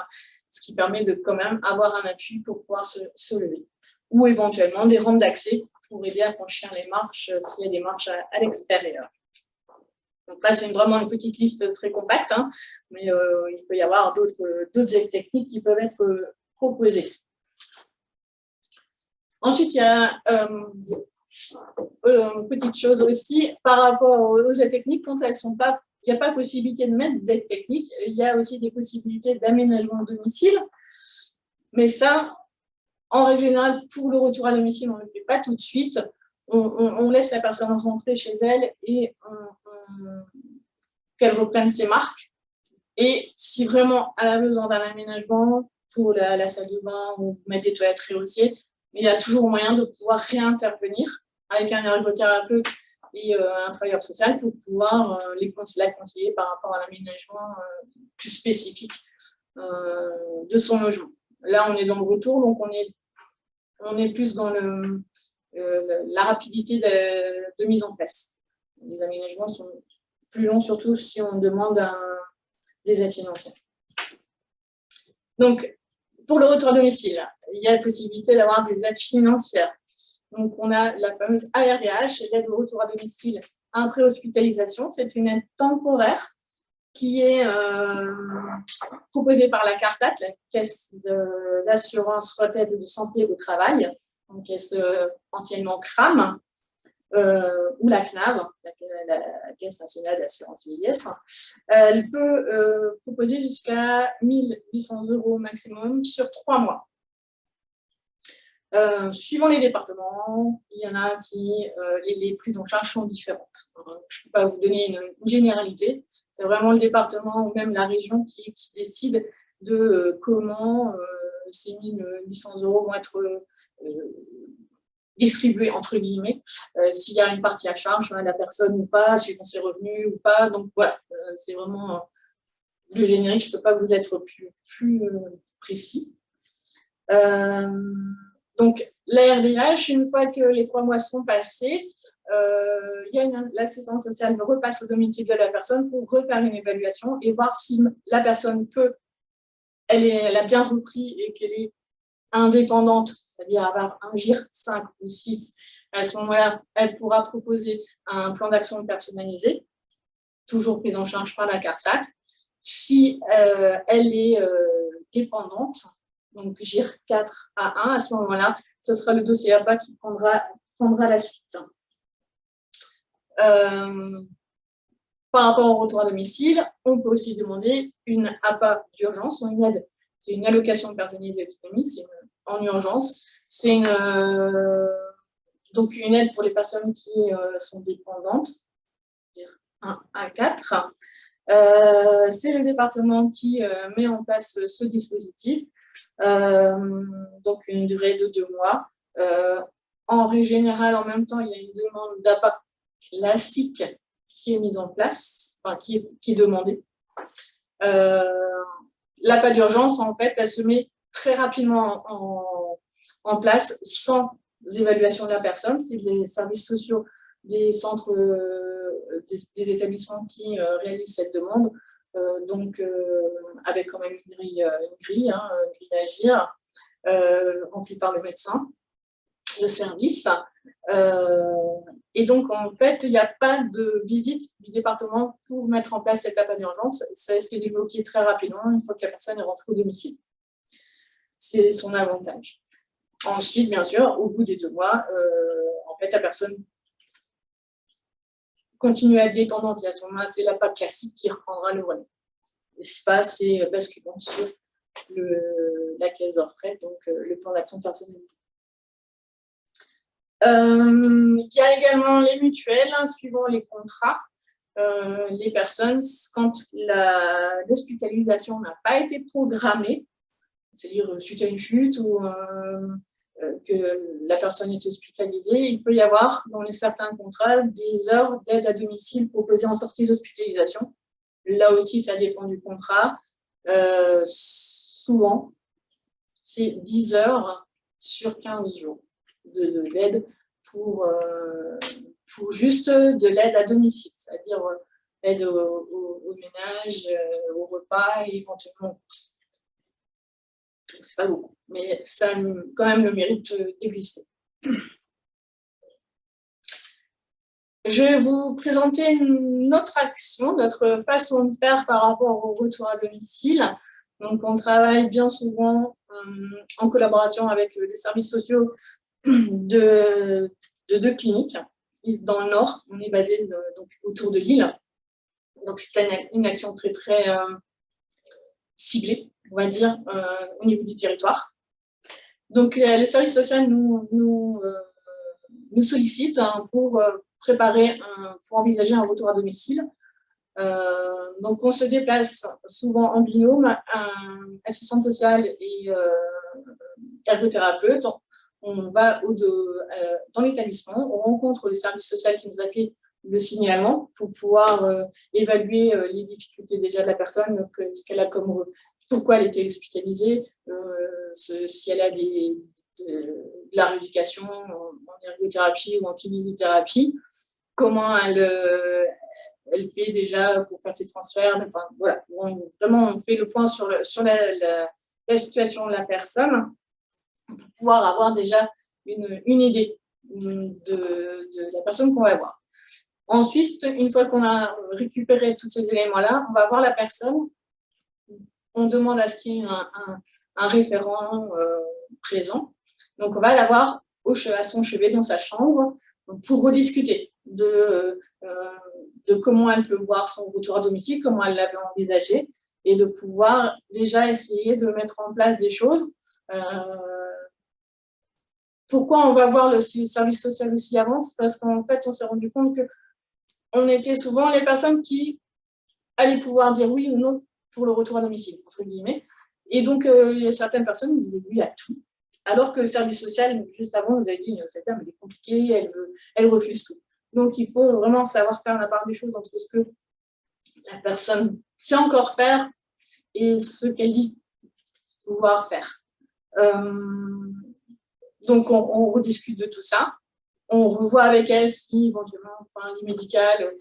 ce qui permet de quand même avoir un appui pour pouvoir se lever. Ou éventuellement des rampes d'accès pour aider à franchir les marches s'il y a des marches à l'extérieur. Donc là, c'est vraiment une petite liste très compacte, hein, mais il peut y avoir d'autres techniques qui peuvent être proposées. Ensuite, il y a une petite chose aussi par rapport aux aides techniques, quand elles sont pas, il n'y a pas possibilité de mettre d'aide technique, il y a aussi des possibilités d'aménagement au domicile, mais ça, en règle générale, pour le retour à domicile, on ne le fait pas tout de suite. On laisse la personne rentrer chez elle et qu'elle reprenne ses marques. Et si vraiment elle a besoin d'un aménagement pour la salle de bain ou mettre des toilettes rehaussées, il y a toujours moyen de pouvoir réintervenir avec un ergothérapeute et un travailleur social pour pouvoir la conseiller par rapport à l'aménagement plus spécifique de son logement. Là, on est dans le retour, donc on est plus dans la rapidité de mise en place. Les aménagements sont plus longs, surtout si on demande des aides financières. Donc, pour le retour à domicile, il y a la possibilité d'avoir des aides financières. Donc, on a la fameuse ARDH, l'aide au retour à domicile après hospitalisation. C'est une aide temporaire qui est proposée par la CARSAT, la Caisse d'assurance retraite de santé au travail, donc caisse anciennement CRAM, ou la CNAV, la Caisse nationale d'assurance vieillesse. Elle peut proposer jusqu'à 1 800 € maximum sur 3 mois. Suivant les départements, il y en a qui, les prises en charge sont différentes. Je ne peux pas vous donner une généralité, c'est vraiment le département ou même la région qui décide de comment ces 1 800 € vont être distribués, entre guillemets, s'il y a une partie à charge à la personne ou pas, suivant ses revenus ou pas. Donc voilà, c'est vraiment le générique, je ne peux pas vous être plus précis. Donc, la RDH, une fois que les 3 mois sont passés, l'assistance sociale repasse au domicile de la personne pour refaire une évaluation et voir si la personne elle a bien repris et qu'elle est indépendante, c'est-à-dire avoir un GIR 5 ou 6. À ce moment-là, elle pourra proposer un plan d'action personnalisé, toujours pris en charge par la CARSAT. Si elle est dépendante, donc GIR 4 à 1, à ce moment-là, ce sera le dossier APA qui prendra la suite. Par rapport au retour à domicile, on peut aussi demander une APA d'urgence, ou une aide. C'est une allocation personnalisée d'autonomie, c'est en urgence. C'est donc une aide pour les personnes qui sont dépendantes, 1 à 4. C'est le département qui met en place ce dispositif. Donc une durée de 2 mois. En règle générale, en même temps, il y a une demande d'APA classique qui est mise en place, enfin, qui est demandée. L'APA d'urgence, en fait, elle se met très rapidement en place sans évaluation de la personne. C'est les services sociaux des centres, des établissements qui réalisent cette demande. Donc, avec quand même une grille à agir, remplie par le médecin de service. Et donc, en fait, il n'y a pas de visite du département pour mettre en place cette APA d'urgence. C'est débloqué très rapidement une fois que la personne est rentrée au domicile. C'est son avantage. Ensuite, bien sûr, au bout des 2 mois, en fait, la personne continue à être dépendante et à ce moment-là, c'est l'APA classique qui reprendra le relais. Et ce qui passe, c'est basculement sur la caisse de retraite, donc le plan d'action personnalisé. Il y a également les mutuelles, suivant les contrats. Les personnes, quand l'hospitalisation n'a pas été programmée, c'est-à-dire suite à une chute ou que la personne est hospitalisée, il peut y avoir dans certains contrats des heures d'aide à domicile proposées en sortie d'hospitalisation. Là aussi, ça dépend du contrat. Souvent, c'est 10 heures sur 15 jours d'aide pour pour juste de l'aide à domicile, c'est-à-dire aide au ménage, au repas et éventuellement aux courses. C'est pas beaucoup, mais ça a quand même le mérite d'exister. Je vais vous présenter notre action, notre façon de faire par rapport au retour à domicile. Donc, on travaille bien souvent en collaboration avec les services sociaux de 2 cliniques. Dans le Nord, on est basé donc, autour de Lille. Donc, c'est une action très, très ciblée, on va dire, au niveau du territoire. Donc, les services sociaux nous sollicitent pour préparer, pour envisager un retour à domicile. Donc, on se déplace souvent en binôme, assistante sociale et ergothérapeute. On va dans l'établissement, on rencontre les services sociaux qui nous appellent le signalement pour pouvoir évaluer les difficultés déjà de la personne, ce qu'elle a comme, pourquoi elle était hospitalisée, si elle a de la rééducation en ergothérapie ou en kinésithérapie, comment elle fait déjà pour faire ses transferts. Enfin, voilà, vraiment, on fait le point sur la situation de la personne pour pouvoir avoir déjà une idée de la personne qu'on va voir. Ensuite, une fois qu'on a récupéré tous ces éléments-là, on va voir la personne. On demande à ce qu'il y ait un référent présent. Donc, on va l'avoir à son chevet dans sa chambre pour rediscuter de comment elle peut voir son retour à domicile, comment elle l'avait envisagé, et de pouvoir déjà essayer de mettre en place des choses. Pourquoi on va voir le service social aussi avant? C'est parce qu'en fait, on s'est rendu compte qu'on était souvent les personnes qui allaient pouvoir dire oui ou non pour le retour à domicile, entre guillemets. Et donc, il y a certaines personnes qui disaient oui à tout. Alors que le service social, juste avant, nous avait dit cette dame, elle est compliquée, elle refuse tout. Donc, il faut vraiment savoir faire la part des choses entre ce que la personne sait encore faire et ce qu'elle dit pouvoir faire. Donc, on rediscute de tout ça. On revoit avec elle si, éventuellement, enfin, lit médical,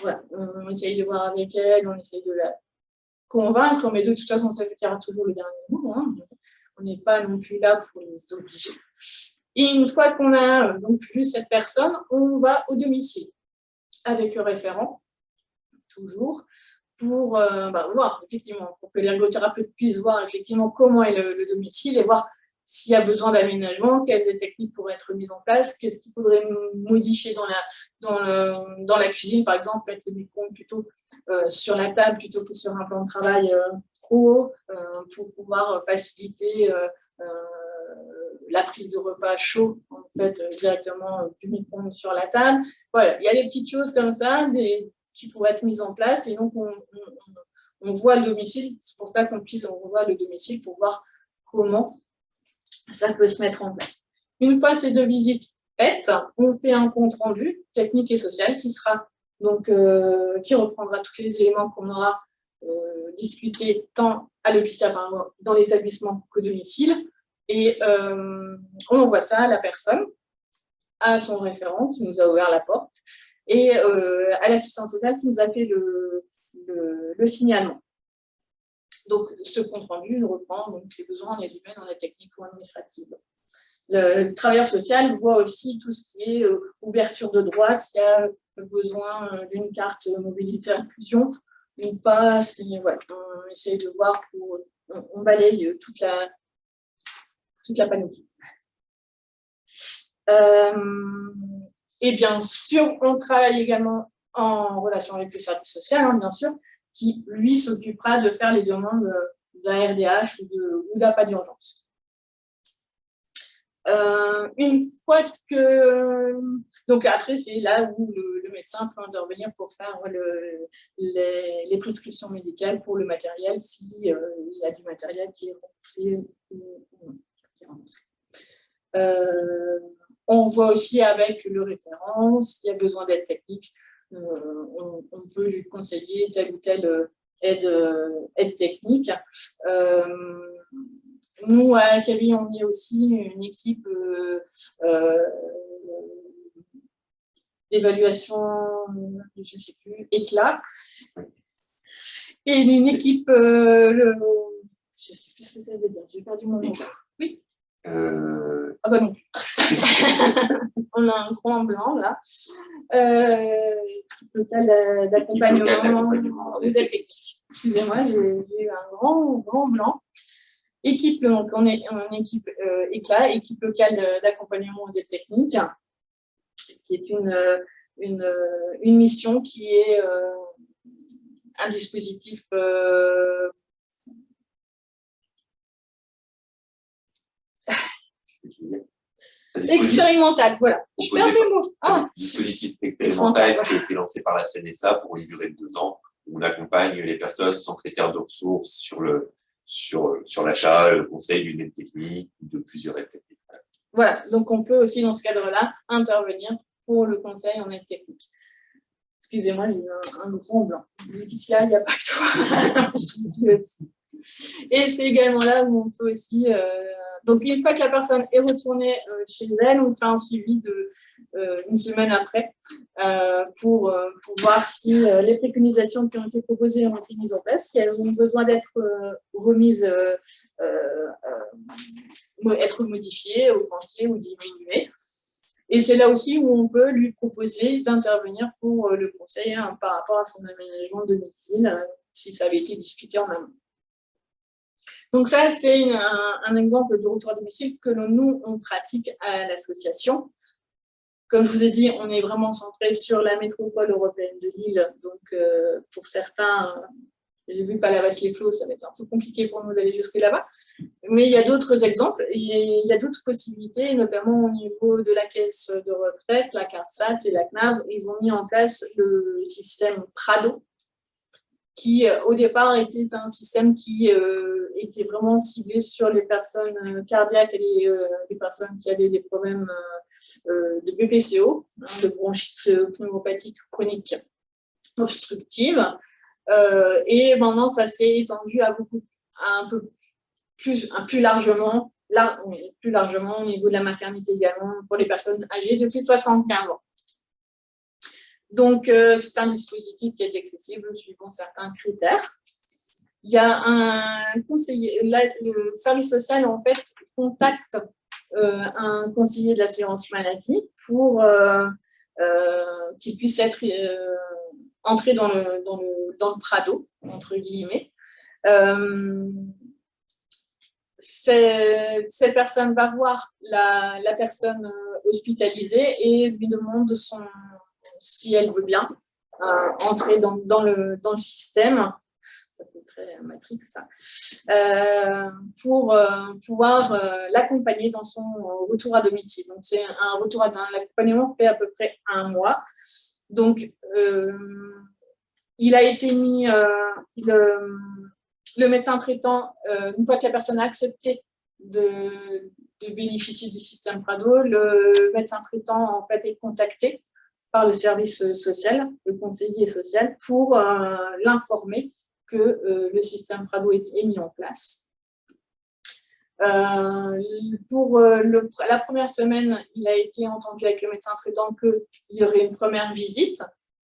voilà, on essaye de voir avec elle, on essaye de la convaincre, mais de toute façon, ça fait qu'il y aura toujours le dernier mot. Hein. On n'est pas non plus là pour les obliger. Et une fois qu'on a donc vu cette personne, on va au domicile avec le référent, toujours, pour voir, effectivement, pour que l'ergothérapeute puisse voir effectivement comment est le domicile et voir s'il y a besoin d'aménagement, quelles techniques pourraient être mises en place, qu'est-ce qu'il faudrait modifier dans la cuisine, par exemple, mettre le micro-ondes plutôt sur la table plutôt que sur un plan de travail trop haut pour pouvoir faciliter la prise de repas chaud en fait, directement du micro-ondes sur la table. Voilà, il y a des petites choses comme ça qui pourraient être mises en place et donc on voit le domicile, c'est pour ça qu'on revoit le domicile pour voir comment ça peut se mettre en place. Une fois ces 2 visites faites, on fait un compte rendu technique et social qui sera donc qui reprendra tous les éléments qu'on aura discutés tant à l'hôpital, dans l'établissement qu'au domicile, et on envoie ça à la personne, à son référent qui nous a ouvert la porte, et à l'assistante sociale qui nous a fait le signalement. Donc, ce compte-rendu reprend donc, les besoins en humains, dans la technique ou administrative. Le travailleur social voit aussi tout ce qui est ouverture de droits, s'il y a besoin d'une carte mobilité inclusion ou pas. Voilà, on essaye de voir, on balaye toute la panoplie. Et bien sûr, on travaille également en relation avec le service social, hein, bien sûr, qui, lui, s'occupera de faire les demandes de la RDH ou d'appât d'urgence. Une fois que... Donc après, c'est là où le médecin peut intervenir pour faire les prescriptions médicales pour le matériel, s'il y a du matériel qui est remboursé ou on voit aussi avec le référent, s'il y a besoin d'aide technique, on peut lui conseiller telle ou telle aide technique. Nous, à Akavi, on est aussi une équipe d'évaluation, je ne sais plus, éclat. Et une équipe, je ne sais plus ce que ça veut dire, j'ai perdu mon nom. Oui. Ah bah non. On a un grand blanc là. Équipe locale d'accompagnement aux aides techniques. Excusez-moi, j'ai eu un grand blanc. Équipe, donc on est en équipe éclat, équipe locale d'accompagnement aux aides techniques, qui est une mission qui est un dispositif expérimental, voilà. Je perds mes mots. Un dispositif expérimental qui a été lancé par la CNSA pour une durée de 2 ans, où on accompagne les personnes sans critères de ressources sur l'achat, le conseil d'une aide technique ou de plusieurs aides techniques. Voilà, donc on peut aussi dans ce cadre-là intervenir pour le conseil en aide technique. Excusez-moi, j'ai eu un grand blanc. Laetitia, il n'y a pas que toi. Je suis aussi. Et c'est également là où on peut aussi... donc, une fois que la personne est retournée chez elle, on fait un suivi une semaine après pour voir si les préconisations qui ont été proposées ont été mises en place, si elles ont besoin d'être remises, être modifiées, augmentées ou diminuées. Et c'est là aussi où on peut lui proposer d'intervenir pour le conseil par rapport à son aménagement de domicile, si ça avait été discuté en amont. Donc ça, c'est un exemple de retour à domicile que nous, on pratique à l'association. Comme je vous ai dit, on est vraiment centré sur la métropole européenne de Lille. Donc, pour certains, j'ai vu Palavas-les-Flots, ça va être un peu compliqué pour nous d'aller jusque là-bas. Mais il y a d'autres exemples, il y a d'autres possibilités, notamment au niveau de la caisse de retraite, la CARSAT et la CNAV. Ils ont mis en place le système Prado, qui au départ était un système qui était vraiment ciblé sur les personnes cardiaques et les personnes qui avaient des problèmes de BPCO, de bronchite pneumopathique chronique obstructive. Et maintenant, ça s'est étendu à plus largement au niveau de la maternité également, pour les personnes âgées de plus de 75 ans. Donc, c'est un dispositif qui est accessible suivant certains critères. Il y a un conseiller, le service social, en fait, contacte un conseiller de l'assurance maladie pour qu'il puisse être entré dans le Prado, entre guillemets. Cette personne va voir la personne hospitalisée et lui demande si elle veut bien entrer dans le système. Ça fait très Matrix, ça. Pour pouvoir l'accompagner dans son retour à domicile. Donc, c'est l'accompagnement fait à peu près 1 mois. Donc, il a été mis, le médecin traitant, une fois que la personne a accepté de bénéficier du système Prado, le médecin traitant en fait est contacté par le service social, le conseiller social, pour l'informer que le système Prado est mis en place. Pour la première semaine, il a été entendu avec le médecin traitant qu'il y aurait une première visite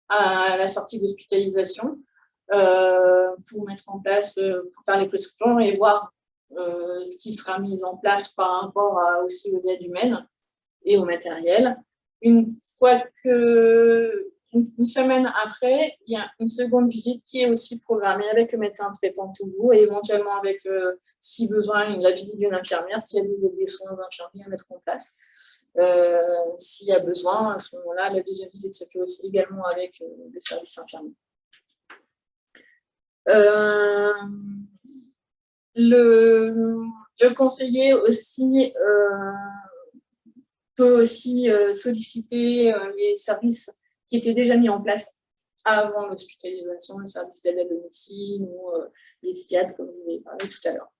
à la sortie d'hospitalisation pour mettre en place, pour faire les prescriptions et voir ce qui sera mis en place par rapport aussi aux aides humaines et au matériel. Une semaine après, il y a une seconde visite qui est aussi programmée avec le médecin traitant toujours et éventuellement avec, si besoin, la visite d'une infirmière, s'il y a des soins infirmiers à mettre en place. S'il y a besoin, à ce moment-là, la deuxième visite se fait aussi également avec le service infirmier. Le conseiller aussi peut aussi solliciter les services qui étaient déjà mis en place avant l'hospitalisation, les services d'aide à domicile ou les SIAD, comme vous avez parlé tout à l'heure.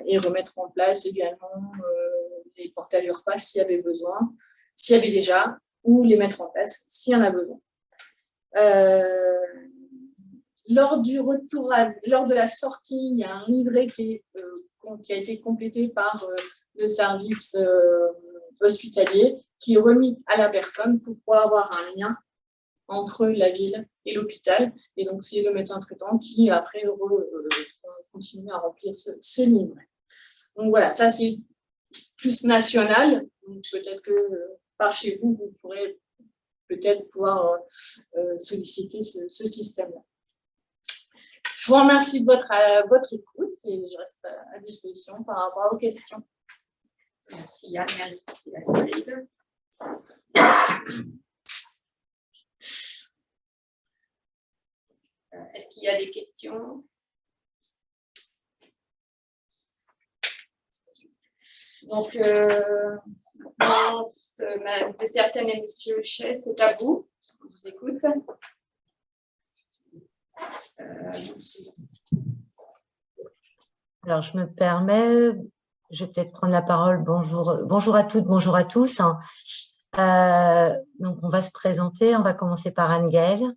Et remettre en place également les portages de repas s'il y avait besoin, s'il y avait déjà, ou les mettre en place s'il y en a besoin. Lors de la sortie, il y a un livret qui a été complété par le service hospitalier qui est remis à la personne pour pouvoir avoir un lien entre la ville et l'hôpital. Et donc, c'est le médecin traitant qui, après, continue à remplir ce livret. Donc, voilà, ça, c'est plus national. Donc, peut-être que par chez vous, vous pourrez peut-être pouvoir solliciter ce système-là. Je vous remercie de votre écoute et je reste à disposition par rapport aux questions. Merci Yann, merci la collègue. Est-ce qu'il y a des questions? Donc, Madame de Certaines et Monsieur Chess, c'est à vous. Je vous écoute. Alors, je me permets, je vais peut-être prendre la parole. Bonjour à toutes, bonjour à tous. Donc, on va se présenter. On va commencer par Anne-Gaëlle.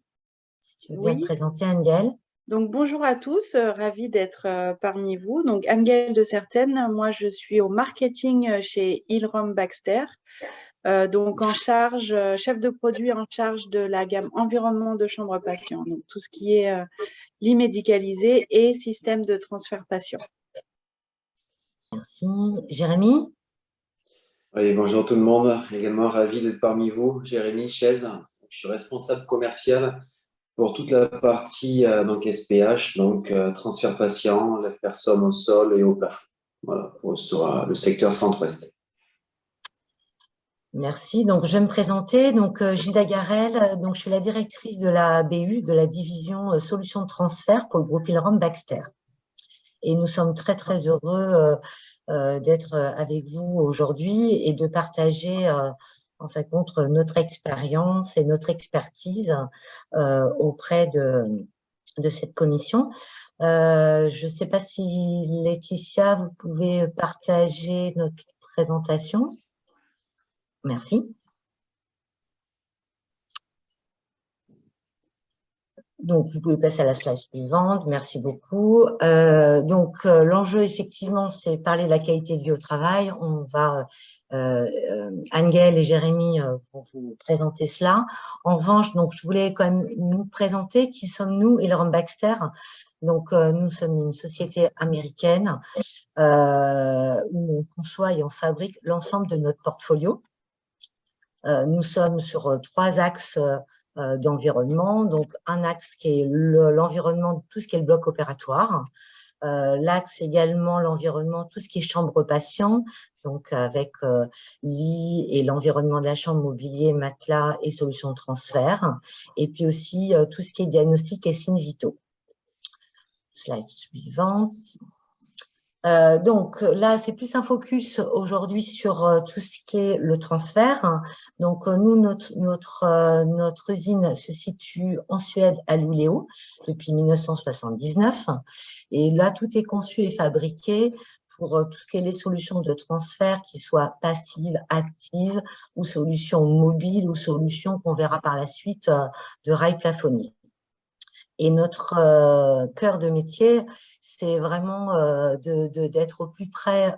Si tu veux bien te présenter, Anne-Gaëlle. Donc, bonjour à tous, ravie d'être parmi vous. Donc, Anne-Gaëlle de Certaines, moi, je suis au marketing chez Hill-Rom Baxter. Donc, en charge, chef de produit en charge de la gamme environnement de chambre patient. Donc, tout ce qui est lit médicalisé et système de transfert patient. Merci. Jérémy? Oui, bonjour tout le monde. Également ravi d'être parmi vous. Jérémy Chaise. Je suis responsable commercial pour toute la partie donc SPH, donc transfert patient, la personne au sol et au plafond. Voilà, sur le secteur centre-ouest. Merci. Donc, je vais me présenter. Donc, Gilda Garel, donc je suis la directrice de la BU, de la division solutions de transfert pour le groupe Hill-Rom Baxter. Et nous sommes très, très heureux d'être avec vous aujourd'hui et de partager en fait contre notre expérience et notre expertise auprès de cette commission. Je ne sais pas si Laetitia, vous pouvez partager notre présentation. Merci. Donc, vous pouvez passer à la slide suivante. Merci beaucoup. L'enjeu, effectivement, c'est parler de la qualité de vie au travail. On va, Anne-Gaëlle et Jérémy vont vous présenter cela. En revanche, donc, je voulais quand même nous présenter qui sommes-nous, Hill-Rom Baxter. Donc, nous sommes une société américaine où on conçoit et on fabrique l'ensemble de notre portfolio. Nous sommes sur 3 axes d'environnement. Donc, un axe qui est l'environnement, tout ce qui est le bloc opératoire. L'axe également, l'environnement, tout ce qui est chambre patient, donc avec lit et l'environnement de la chambre, mobilier, matelas et solutions de transfert. Et puis aussi tout ce qui est diagnostic et signes vitaux. Slide suivante. Donc là, c'est plus un focus aujourd'hui sur tout ce qui est le transfert. Donc nous, notre usine se situe en Suède à Luleå depuis 1979. Et là, tout est conçu et fabriqué pour tout ce qui est les solutions de transfert, qui soient passives, actives, ou solutions mobiles, ou solutions qu'on verra par la suite de rails plafonniers. Et notre cœur de métier, c'est vraiment d'être au plus près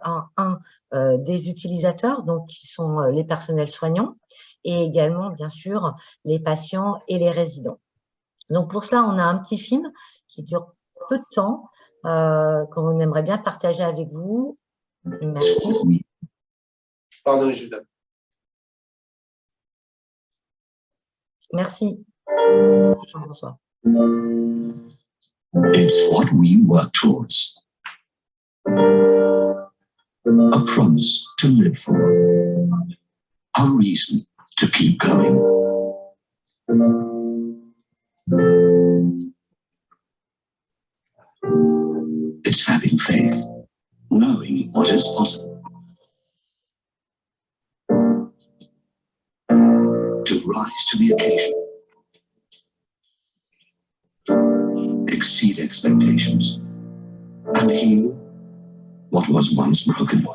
des utilisateurs, donc qui sont les personnels soignants, et également, bien sûr, les patients et les résidents. Donc, pour cela, on a un petit film qui dure peu de temps, qu'on aimerait bien partager avec vous. Merci. Pardon, Judas. Merci. Merci, Jean-François. It's what we work towards. A promise to live for. A reason to keep going. It's having faith, knowing what is possible. To rise to the occasion. Exceed expectations and heal what was once broken.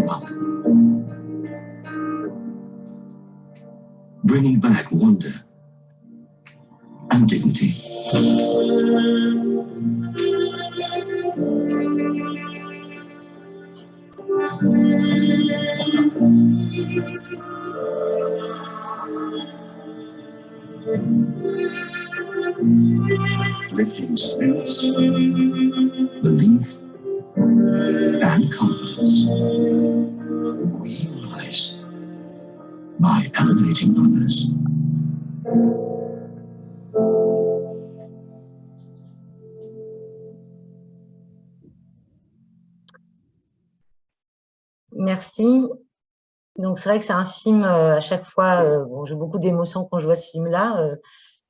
them up, bringing back wonder and dignity. Lifting spirits, belief, and confidence. We rise by elevating others. Merci. Donc, c'est vrai que c'est un film, à chaque fois, bon, j'ai beaucoup d'émotions quand je vois ce film-là,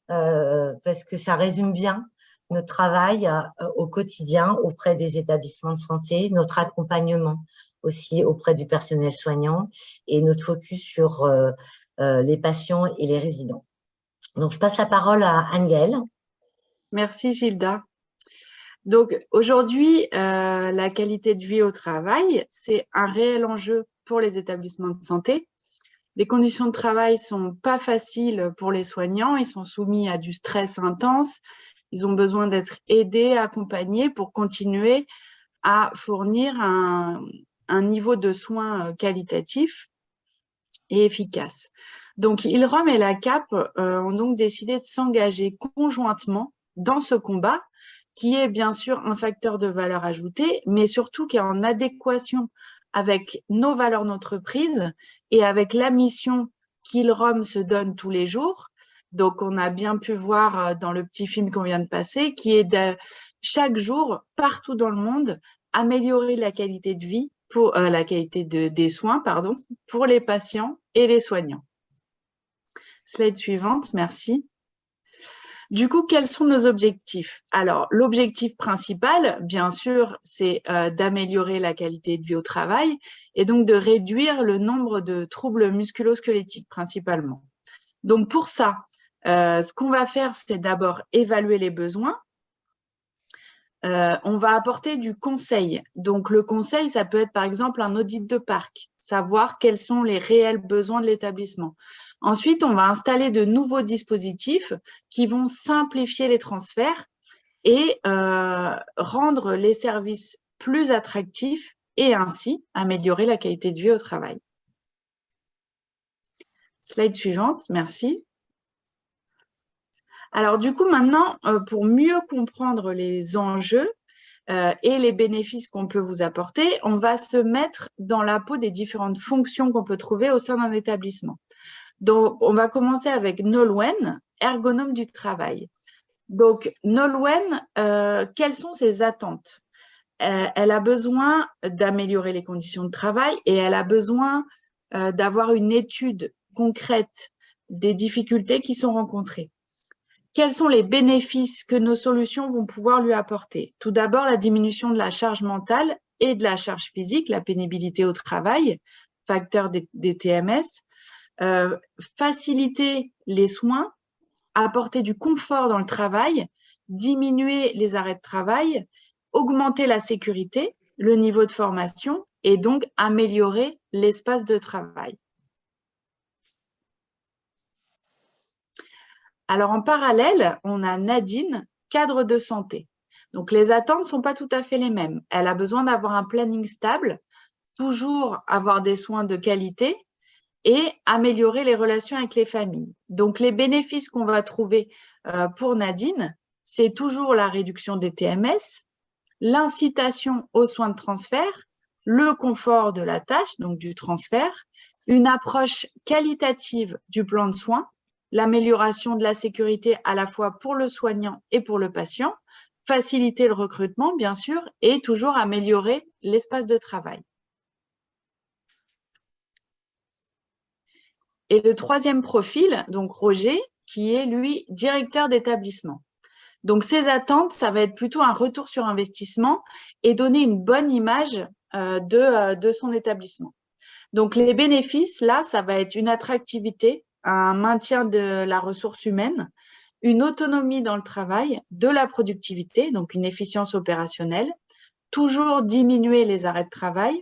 parce que ça résume bien notre travail au quotidien auprès des établissements de santé, notre accompagnement aussi auprès du personnel soignant et notre focus sur les patients et les résidents. Donc, je passe la parole à Anne-Gaëlle. Merci Gilda. Donc aujourd'hui, la qualité de vie au travail, c'est un réel enjeu pour les établissements de santé. Les conditions de travail sont pas faciles pour les soignants, ils sont soumis à du stress intense, ils ont besoin d'être aidés, accompagnés pour continuer à fournir un niveau de soins qualitatif et efficace. Donc ILROM et la CAP ont donc décidé de s'engager conjointement dans ce combat qui est bien sûr un facteur de valeur ajoutée, mais surtout qui est en adéquation avec nos valeurs d'entreprise et avec la mission qu'ILROM se donne tous les jours. Donc, on a bien pu voir dans le petit film qu'on vient de passer, qui est de chaque jour, partout dans le monde, améliorer la qualité de vie, pour la qualité des soins, pardon, pour les patients et les soignants. Slide suivante, merci. Du coup, quels sont nos objectifs? Alors, l'objectif principal, bien sûr, c'est d'améliorer la qualité de vie au travail et donc de réduire le nombre de troubles musculo-squelettiques principalement. Donc, pour ça, ce qu'on va faire, c'est d'abord évaluer les besoins. On va apporter du conseil. Donc, le conseil, ça peut être par exemple un audit de parc, savoir quels sont les réels besoins de l'établissement. Ensuite, on va installer de nouveaux dispositifs qui vont simplifier les transferts et rendre les services plus attractifs et ainsi améliorer la qualité de vie au travail. Slide suivante, merci. Alors du coup, maintenant, pour mieux comprendre les enjeux et les bénéfices qu'on peut vous apporter, on va se mettre dans la peau des différentes fonctions qu'on peut trouver au sein d'un établissement. Donc, on va commencer avec Nolwenn, ergonome du travail. Donc, Nolwenn, quelles sont ses attentes? Elle a besoin d'améliorer les conditions de travail et elle a besoin d'avoir une étude concrète des difficultés qui sont rencontrées. Quels sont les bénéfices que nos solutions vont pouvoir lui apporter? Tout d'abord, la diminution de la charge mentale et de la charge physique, la pénibilité au travail, facteur des TMS, faciliter les soins, apporter du confort dans le travail, diminuer les arrêts de travail, augmenter la sécurité, le niveau de formation et donc améliorer l'espace de travail. Alors, en parallèle, on a Nadine, cadre de santé. Donc, les attentes ne sont pas tout à fait les mêmes. Elle a besoin d'avoir un planning stable, toujours avoir des soins de qualité et améliorer les relations avec les familles. Donc, les bénéfices qu'on va trouver pour Nadine, c'est toujours la réduction des TMS, l'incitation aux soins de transfert, le confort de la tâche, donc du transfert, une approche qualitative du plan de soins, l'amélioration de la sécurité à la fois pour le soignant et pour le patient, faciliter le recrutement, bien sûr, et toujours améliorer l'espace de travail. Et le troisième profil, donc Roger, qui est, lui, directeur d'établissement. Donc, ses attentes, ça va être plutôt un retour sur investissement et donner une bonne image de son établissement. Donc, les bénéfices, là, ça va être une attractivité, un maintien de la ressource humaine, une autonomie dans le travail, de la productivité, donc une efficience opérationnelle, toujours diminuer les arrêts de travail,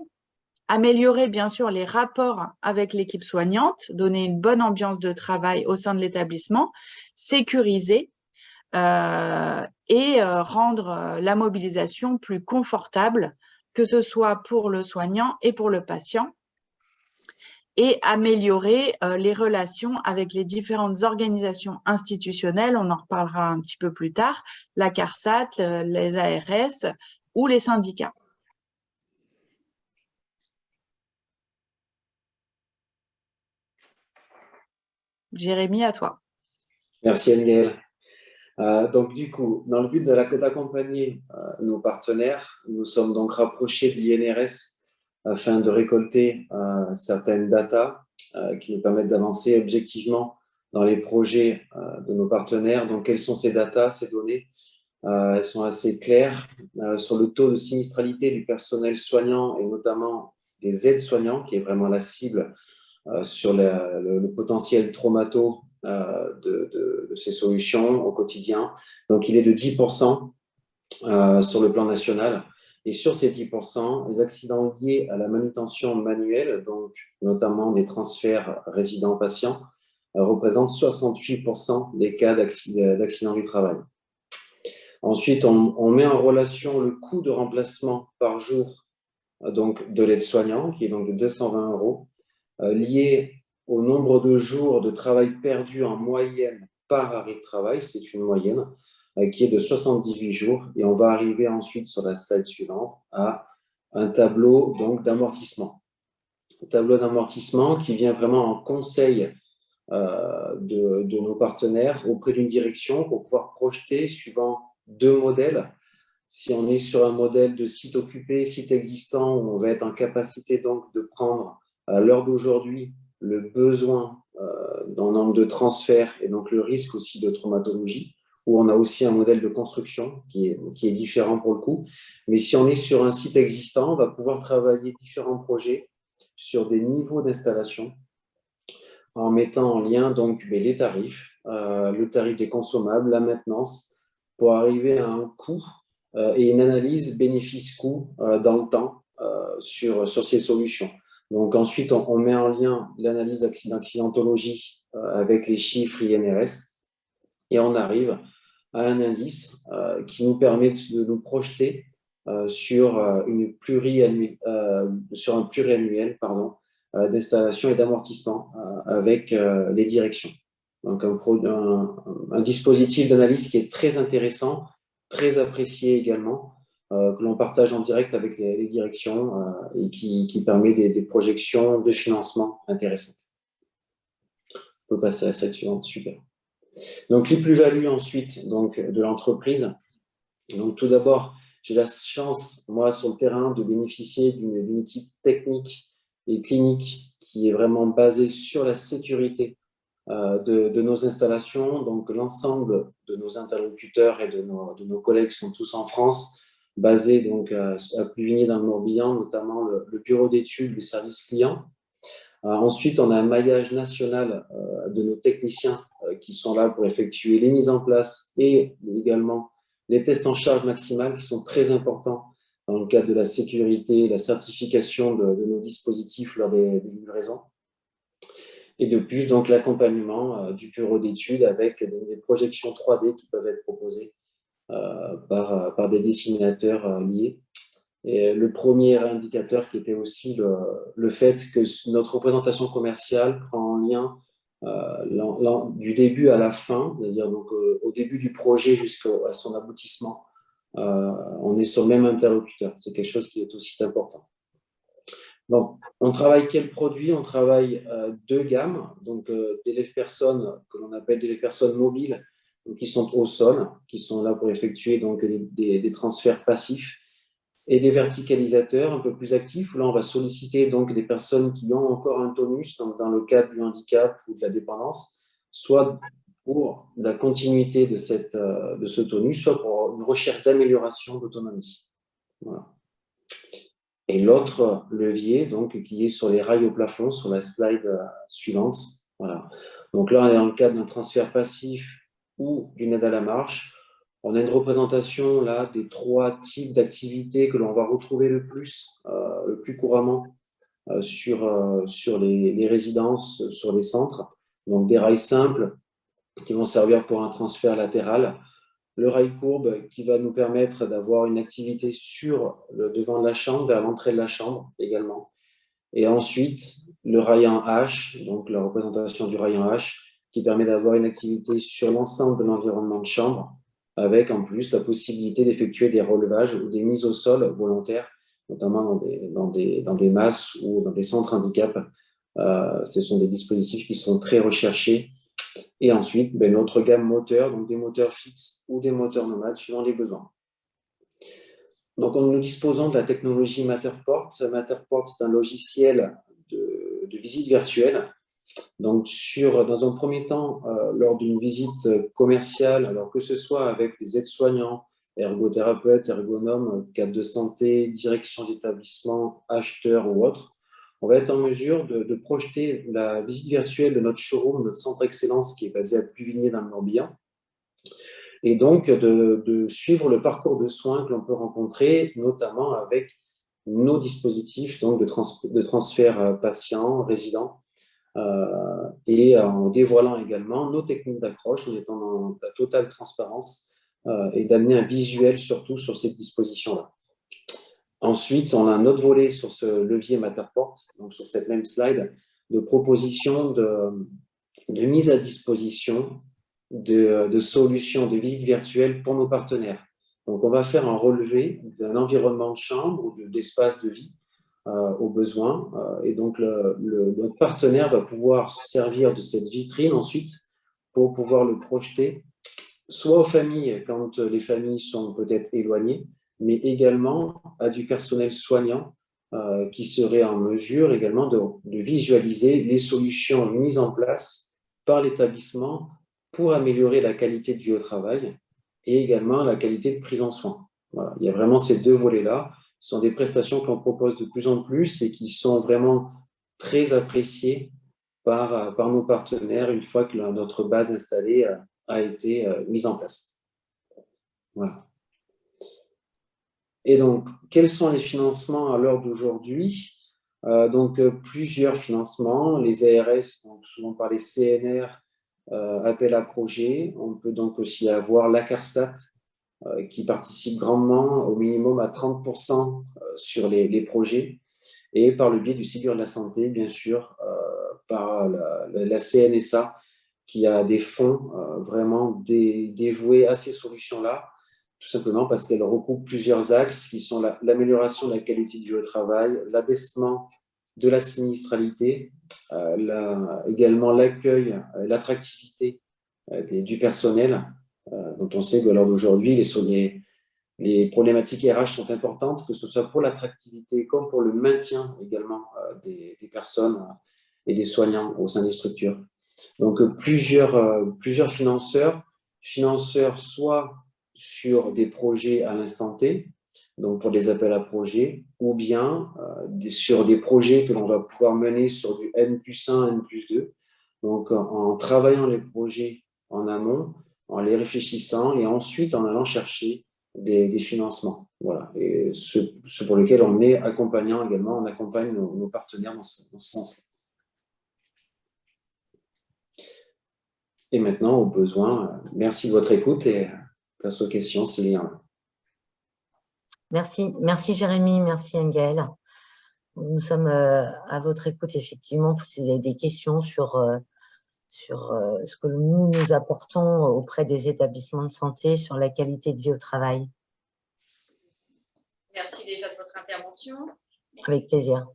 améliorer bien sûr les rapports avec l'équipe soignante, donner une bonne ambiance de travail au sein de l'établissement, sécuriser et rendre la mobilisation plus confortable, que ce soit pour le soignant et pour le patient, et améliorer les relations avec les différentes organisations institutionnelles, on en reparlera un petit peu plus tard, la CARSAT, les ARS ou les syndicats. Jérémy, à toi. Merci Angel. Donc du coup, dans le but d'accompagner nos partenaires, nous sommes donc rapprochés de l'INRS afin de récolter certaines datas qui nous permettent d'avancer objectivement dans les projets de nos partenaires. Donc quelles sont ces datas, ces données? Elles sont assez claires sur le taux de sinistralité du personnel soignant et notamment des aides-soignants, qui est vraiment la cible sur le potentiel traumato de ces solutions au quotidien. Donc, il est de 10% sur le plan national. Et sur ces 10%, les accidents liés à la manutention manuelle, donc notamment des transferts résidents-patients, représentent 68% des cas d'accident du travail. Ensuite, on met en relation le coût de remplacement par jour donc, de l'aide-soignant, qui est donc de 220 €, lié au nombre de jours de travail perdu en moyenne par arrêt de travail, c'est une moyenne, qui est de 78 jours. Et on va arriver ensuite sur la slide suivante à un tableau d'amortissement. Un tableau d'amortissement qui vient vraiment en conseil de nos partenaires auprès d'une direction pour pouvoir projeter suivant deux modèles. Si on est sur un modèle de site occupé, site existant, où on va être en capacité donc de prendre à l'heure d'aujourd'hui le besoin dans le nombre de transferts et donc le risque aussi de traumatologie, où on a aussi un modèle de construction qui est différent pour le coup. Mais si on est sur un site existant, on va pouvoir travailler différents projets sur des niveaux d'installation en mettant en lien donc les tarifs, le tarif des consommables, la maintenance, pour arriver à un coût et une analyse bénéfice-coût dans le temps sur ces solutions. Donc ensuite, on met en lien l'analyse d'accidentologie avec les chiffres INRS et on arrive à un indice qui nous permet de nous projeter sur un pluriannuel d'installation et d'amortissement avec les directions. Donc un dispositif d'analyse qui est très intéressant, très apprécié également, que l'on partage en direct avec les directions et qui permet des projections de financement intéressantes. On peut passer à la slide suivante, super. Donc les plus-values ensuite donc, de l'entreprise. Donc tout d'abord, j'ai la chance, moi, sur le terrain, de bénéficier d'une équipe technique et clinique qui est vraiment basée sur la sécurité de nos installations. Donc l'ensemble de nos interlocuteurs et de nos collègues sont tous en France, basés donc à Pluvigné dans le Morbihan, notamment le bureau d'études, le service client. Ensuite, on a un maillage national de nos techniciens qui sont là pour effectuer les mises en place et également les tests en charge maximale qui sont très importants dans le cadre de la sécurité et la certification de nos dispositifs lors des livraisons. Et de plus, donc l'accompagnement du bureau d'études avec des projections 3D qui peuvent être proposées par des dessinateurs liés. Et le premier indicateur qui était aussi le fait que notre représentation commerciale prend en lien du début à la fin, c'est-à-dire donc au début du projet jusqu'à son aboutissement, on est sur le même interlocuteur. C'est quelque chose qui est aussi important. Donc, on travaille quel produit? On travaille deux gammes, donc d'élèves personnes que l'on appelle des personnes mobiles, donc qui sont au sol, qui sont là pour effectuer donc des transferts passifs, et des verticalisateurs un peu plus actifs, où là on va solliciter donc des personnes qui ont encore un tonus, donc dans le cadre du handicap ou de la dépendance, soit pour la continuité de ce tonus, soit pour une recherche d'amélioration d'autonomie. Voilà. Et l'autre levier, donc, qui est sur les rails au plafond, sur la slide suivante. Voilà. Donc là, on est dans le cadre d'un transfert passif ou d'une aide à la marche. On a une représentation là des trois types d'activités que l'on va retrouver le plus couramment sur les résidences, sur les centres. Donc, des rails simples qui vont servir pour un transfert latéral. Le rail courbe qui va nous permettre d'avoir une activité sur le devant de la chambre, vers l'entrée de la chambre également. Et ensuite, le rail en H, donc la représentation du rail en H, qui permet d'avoir une activité sur l'ensemble de l'environnement de chambre, avec en plus la possibilité d'effectuer des relevages ou des mises au sol volontaires, notamment dans des masses ou dans des centres handicap. Ce sont des dispositifs qui sont très recherchés. Et ensuite, notre gamme moteur, donc des moteurs fixes ou des moteurs nomades, suivant les besoins. Donc, nous disposons de la technologie Matterport. Matterport, c'est un logiciel de visite virtuelle. Donc, dans un premier temps, lors d'une visite commerciale, alors que ce soit avec des aides-soignants, ergothérapeutes, ergonomes, cadres de santé, direction d'établissement, acheteurs ou autres, on va être en mesure de projeter la visite virtuelle de notre showroom, notre centre excellence qui est basé à Pluvigné dans le Morbihan, et donc de suivre le parcours de soins que l'on peut rencontrer, notamment avec nos dispositifs donc de transfert patient, résident, et en dévoilant également nos techniques d'accroche, en étant dans la totale transparence et d'amener un visuel surtout sur ces dispositions-là. Ensuite, on a un autre volet sur ce levier Matterport, donc sur cette même slide, de proposition de mise à disposition de solutions de visite virtuelle pour nos partenaires. Donc, on va faire un relevé d'un environnement de chambre ou d'espace de vie aux besoins. Et donc, notre partenaire va pouvoir se servir de cette vitrine ensuite pour pouvoir le projeter, soit aux familles quand les familles sont peut-être éloignées, mais également à du personnel soignant qui serait en mesure également de visualiser les solutions mises en place par l'établissement pour améliorer la qualité de vie au travail et également la qualité de prise en soin. Voilà. Il y a vraiment ces deux volets-là. Ce sont des prestations qu'on propose de plus en plus et qui sont vraiment très appréciées par nos partenaires une fois que notre base installée a été mise en place. Voilà. Et donc, quels sont les financements à l'heure d'aujourd'hui? Plusieurs financements, les ARS, donc souvent par les CNR, appel à projet. On peut donc aussi avoir l'ACARSAT qui participe grandement, au minimum à 30% sur les projets, et par le biais du Ségur de la Santé, bien sûr, par la CNSA, qui a des fonds vraiment dévoués à ces solutions-là, tout simplement parce qu'elle recoupe plusieurs axes qui sont l'amélioration de la qualité de vie au travail, l'abaissement de la sinistralité, également l'accueil, l'attractivité du personnel, dont on sait que lors d'aujourd'hui, les problématiques RH sont importantes, que ce soit pour l'attractivité comme pour le maintien également des personnes et des soignants au sein des structures. Donc, plusieurs financeurs soit sur des projets à l'instant T, donc pour des appels à projets, ou bien sur des projets que l'on va pouvoir mener sur du N+1, N+2, donc en travaillant les projets en amont, en les réfléchissant et ensuite en allant chercher des financements. Voilà. Et ce pour lequel on est accompagnant également, on accompagne nos partenaires dans ce sens-là. Et maintenant, au besoin, merci de votre écoute et place aux questions s'il y en a. Merci Jérémy, merci Engel. Nous sommes à votre écoute, effectivement, si vous avez des questions sur ce que nous apportons auprès des établissements de santé sur la qualité de vie au travail. Merci déjà de votre intervention. Avec plaisir.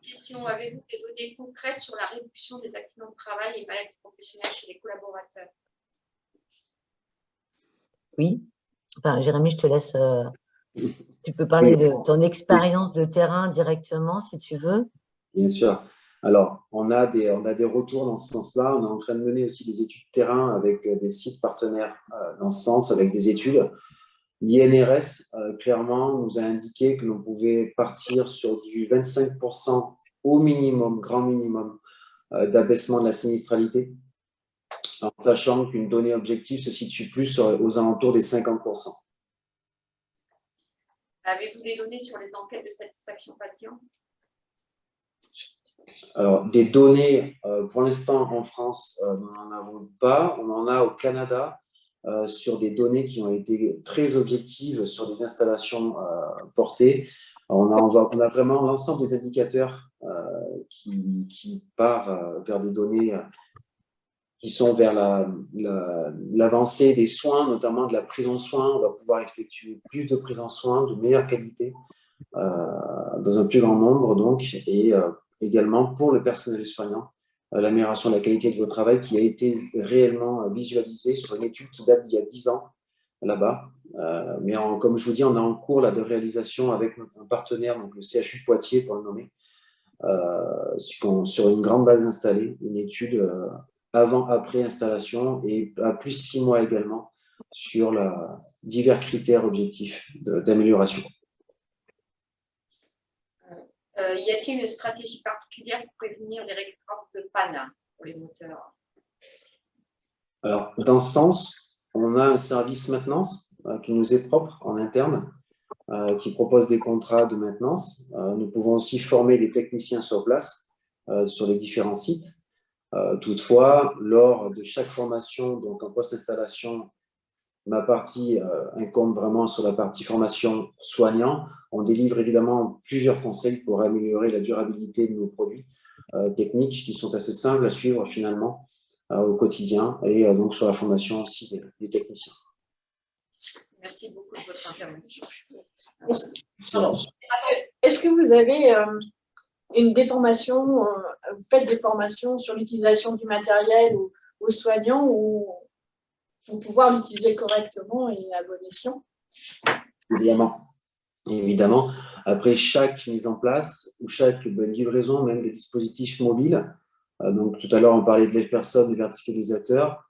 Question, avez-vous des données concrètes sur la réduction des accidents de travail et maladies professionnelles chez les collaborateurs? Oui. Enfin, Jérémy, je te laisse. Tu peux parler de ton expérience de terrain directement, si tu veux. Bien sûr. Alors, on a des retours dans ce sens-là. On est en train de mener aussi des études de terrain avec des sites partenaires dans ce sens, avec des études. L'INRS, clairement, nous a indiqué que l'on pouvait partir sur du 25% au minimum, grand minimum, d'abaissement de la sinistralité, en sachant qu'une donnée objective se situe plus aux alentours des 50%. Avez-vous des données sur les enquêtes de satisfaction patient? Alors, des données, pour l'instant, en France, nous n'en avons pas. On en a au Canada sur des données qui ont été très objectives sur des installations portées. On a vraiment l'ensemble des indicateurs qui partent vers des données qui sont vers l'avancée des soins, notamment de la prise en soin. On va pouvoir effectuer plus de prise en soin, de meilleure qualité, dans un plus grand nombre, donc, et également pour le personnel soignant, l'amélioration de la qualité de votre travail qui a été réellement visualisée sur une étude qui date d'il y a 10 ans là-bas. Mais comme je vous dis, on est en cours là, de réalisation avec un partenaire, donc le CHU de Poitiers pour le nommer, sur une grande base installée, une étude avant-après installation et à plus 6 mois également sur divers critères objectifs d'amélioration. Y a-t-il une stratégie particulière pour prévenir les récurrences de panne pour les moteurs? Alors, dans ce sens, on a un service maintenance qui nous est propre en interne, qui propose des contrats de maintenance. Nous pouvons aussi former des techniciens sur place sur les différents sites. Toutefois, lors de chaque formation, donc en post-installation, ma partie incombe vraiment sur la partie formation soignant. On délivre évidemment plusieurs conseils pour améliorer la durabilité de nos produits techniques qui sont assez simples à suivre finalement au quotidien et donc sur la formation aussi des techniciens. Merci beaucoup de votre intervention. Est-ce que vous avez des formations, vous faites des formations sur l'utilisation du matériel aux soignants ou pour pouvoir l'utiliser correctement et à bon escient? Évidemment. Après chaque mise en place ou chaque livraison, même des dispositifs mobiles, donc tout à l'heure on parlait de l'Efperson, des verticalisateurs.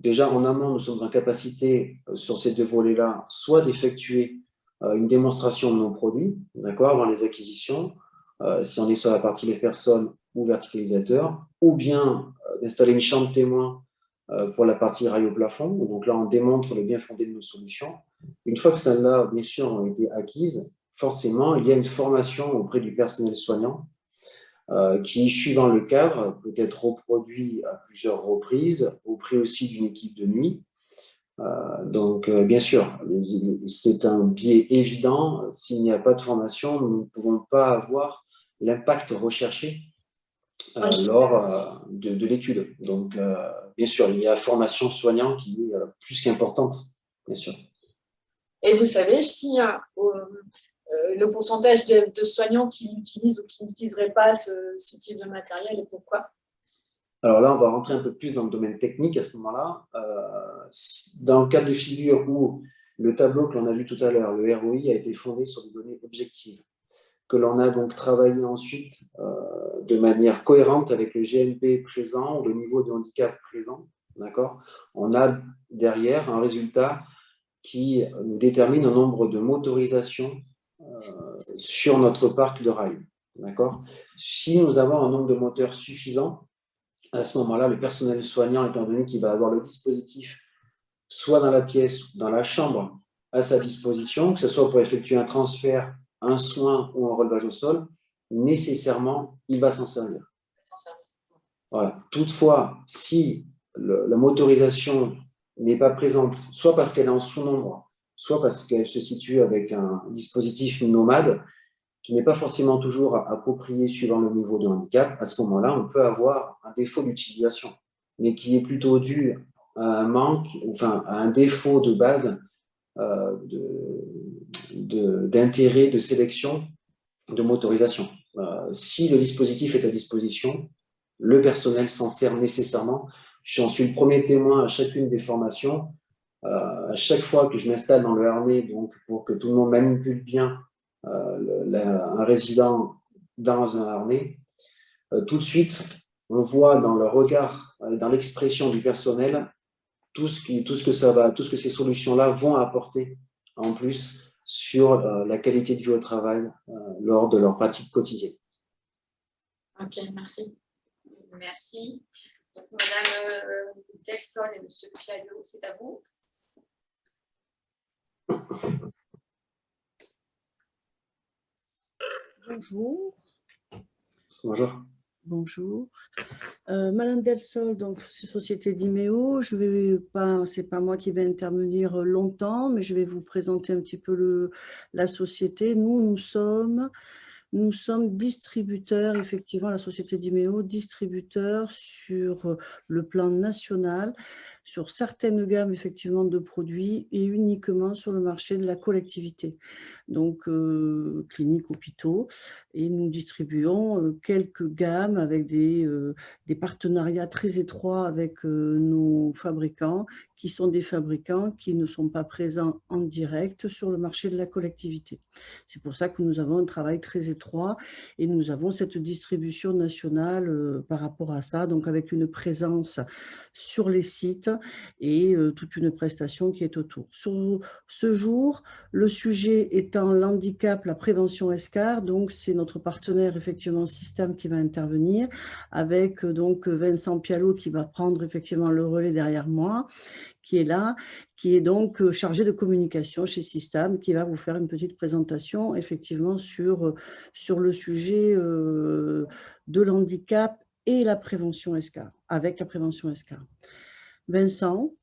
Déjà en amont, nous sommes en capacité sur ces deux volets-là, soit d'effectuer une démonstration de nos produits, d'accord, avant les acquisitions, si on est sur la partie l'Efperson ou verticalisateur, ou bien d'installer une chambre témoin pour la partie rail au plafond. Donc là, on démontre le bien fondé de nos solutions. Une fois que celles-là, bien sûr, ont été acquises, forcément, il y a une formation auprès du personnel soignant qui, suivant le cadre, peut être reproduit à plusieurs reprises, auprès aussi d'une équipe de nuit. Donc, bien sûr, c'est un biais évident. S'il n'y a pas de formation, nous ne pouvons pas avoir l'impact recherché lors de l'étude. Donc, bien sûr, il y a formation soignant qui est plus qu'importante, bien sûr. Et vous savez si le pourcentage de soignants qui l'utilisent ou qui n'utiliseraient pas ce type de matériel et pourquoi? Alors là, on va rentrer un peu plus dans le domaine technique à ce moment-là. Dans le cas de figure où le tableau que l'on a vu tout à l'heure, le ROI, a été fondé sur des données objectives, que l'on a donc travaillé ensuite de manière cohérente avec le GNP présent ou le niveau de handicap présent, d'accord? On a derrière un résultat qui nous détermine un nombre de motorisations sur notre parc de rails, d'accord? Si nous avons un nombre de moteurs suffisant, à ce moment-là, le personnel soignant, étant donné qu'il va avoir le dispositif soit dans la pièce ou dans la chambre à sa disposition, que ce soit pour effectuer un transfert, un soin ou un relevage au sol, nécessairement, il va s'en servir. Voilà. Toutefois, si la motorisation n'est pas présente, soit parce qu'elle est en sous-nombre, soit parce qu'elle se situe avec un dispositif nomade, qui n'est pas forcément toujours approprié suivant le niveau de handicap, à ce moment-là, on peut avoir un défaut d'utilisation, mais qui est plutôt dû à un manque, enfin à un défaut de base d'intérêt, de sélection, de motorisation. Si le dispositif est à disposition, le personnel s'en sert nécessairement. J'en suis le premier témoin à chacune des formations. À chaque fois que je m'installe dans le harnais, donc pour que tout le monde manipule bien un résident dans un harnais, tout de suite, on voit dans le regard, dans l'expression du personnel, tout ce que ces solutions-là vont apporter en plus sur la qualité de vie au travail lors de leur pratique quotidienne. Ok, merci. Merci. Donc, Madame Delsol et Monsieur Pialot, c'est à vous. Bonjour. Bonjour. Bonjour. Madame Delsol, donc c'est Société d'Iméo. Je vais pas, c'est pas moi qui vais intervenir longtemps, mais je vais vous présenter un petit peu la société. Nous sommes distributeurs, effectivement, la société d'Iméo, distributeur sur le plan national, sur certaines gammes, effectivement, de produits et uniquement sur le marché de la collectivité. Donc, cliniques, hôpitaux. Et nous distribuons quelques gammes avec des partenariats très étroits avec nos fabricants, qui sont des fabricants qui ne sont pas présents en direct sur le marché de la collectivité. C'est pour ça que nous avons un travail très étroit et nous avons cette distribution nationale par rapport à ça, donc avec une présence sur les sites et toute une prestation qui est autour. Sur ce jour, le sujet étant l'handicap, la prévention ESCAR, donc c'est notre partenaire effectivement Système qui va intervenir avec donc Vincent Pialot qui va prendre effectivement le relais derrière moi, qui est là, qui est donc chargé de communication chez Système, qui va vous faire une petite présentation effectivement sur le sujet de l'handicap et la prévention ESCAR, avec la prévention ESCAR. Vincent,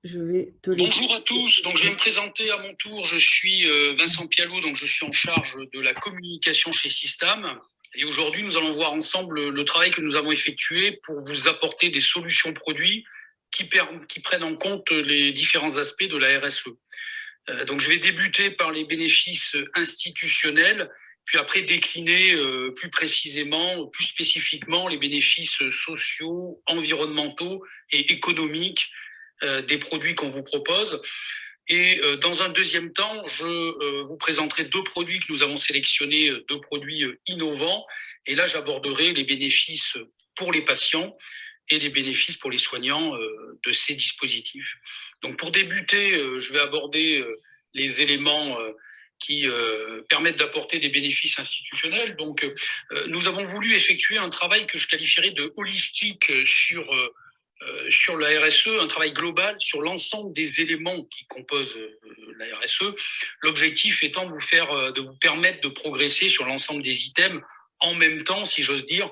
je vais te laisser. Bonjour à tous, donc je vais me présenter à mon tour. Je suis Vincent Pialot, donc je suis en charge de la communication chez Système. Et aujourd'hui, nous allons voir ensemble le travail que nous avons effectué pour vous apporter des solutions produits qui prennent en compte les différents aspects de la RSE. Donc je vais débuter par les bénéfices institutionnels, puis après décliner plus précisément, plus spécifiquement les bénéfices sociaux, environnementaux et économiques des produits qu'on vous propose. Et dans un deuxième temps, je vous présenterai deux produits que nous avons sélectionnés, deux produits innovants. Et là, j'aborderai les bénéfices pour les patients et les bénéfices pour les soignants de ces dispositifs. Donc pour débuter, je vais aborder les éléments qui permettent d'apporter des bénéfices institutionnels. Donc nous avons voulu effectuer un travail que je qualifierais de holistique sur la RSE, un travail global sur l'ensemble des éléments qui composent la RSE. L'objectif étant de vous permettre de progresser sur l'ensemble des items en même temps, si j'ose dire,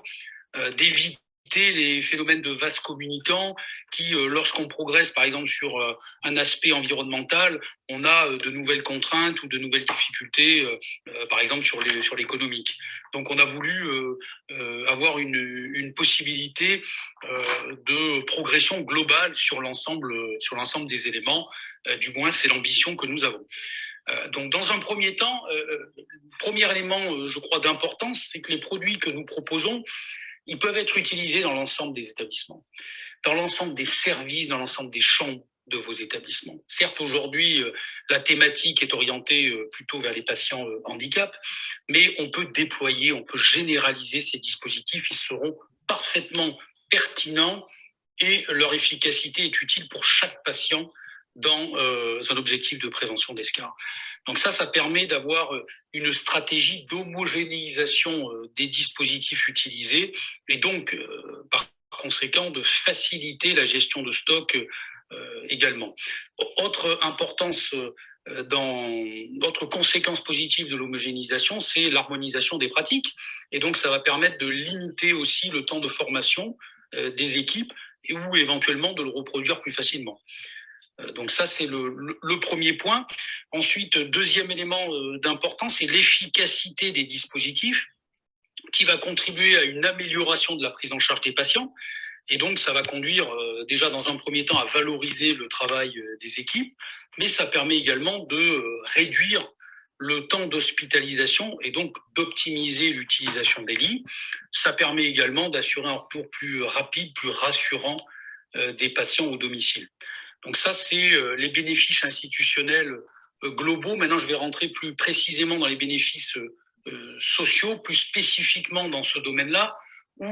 d'éviter les phénomènes de vases communicants qui, lorsqu'on progresse par exemple sur un aspect environnemental, on a de nouvelles contraintes ou de nouvelles difficultés, par exemple sur l'économique. Donc on a voulu avoir une possibilité de progression globale sur l'ensemble des éléments, du moins c'est l'ambition que nous avons. Donc dans un premier temps, premier élément je crois d'importance, c'est que les produits que nous proposons, ils peuvent être utilisés dans l'ensemble des établissements, dans l'ensemble des services, dans l'ensemble des chambres de vos établissements. Certes, aujourd'hui, la thématique est orientée plutôt vers les patients handicap, mais on peut déployer, on peut généraliser ces dispositifs, ils seront parfaitement pertinents et leur efficacité est utile pour chaque patient dans un objectif de prévention d'ESCAR. Donc ça permet d'avoir une stratégie d'homogénéisation des dispositifs utilisés et donc, par conséquent, de faciliter la gestion de stock également. Autre importance, autre conséquence positive de l'homogénéisation, c'est l'harmonisation des pratiques. Et donc, ça va permettre de limiter aussi le temps de formation des équipes ou éventuellement de le reproduire plus facilement. Donc ça, c'est le premier point. Ensuite, deuxième élément d'importance, c'est l'efficacité des dispositifs qui va contribuer à une amélioration de la prise en charge des patients. Et donc, ça va conduire déjà dans un premier temps à valoriser le travail des équipes, mais ça permet également de réduire le temps d'hospitalisation et donc d'optimiser l'utilisation des lits. Ça permet également d'assurer un retour plus rapide, plus rassurant des patients au domicile. Donc ça, c'est les bénéfices institutionnels globaux. Maintenant, je vais rentrer plus précisément dans les bénéfices sociaux, plus spécifiquement dans ce domaine-là, où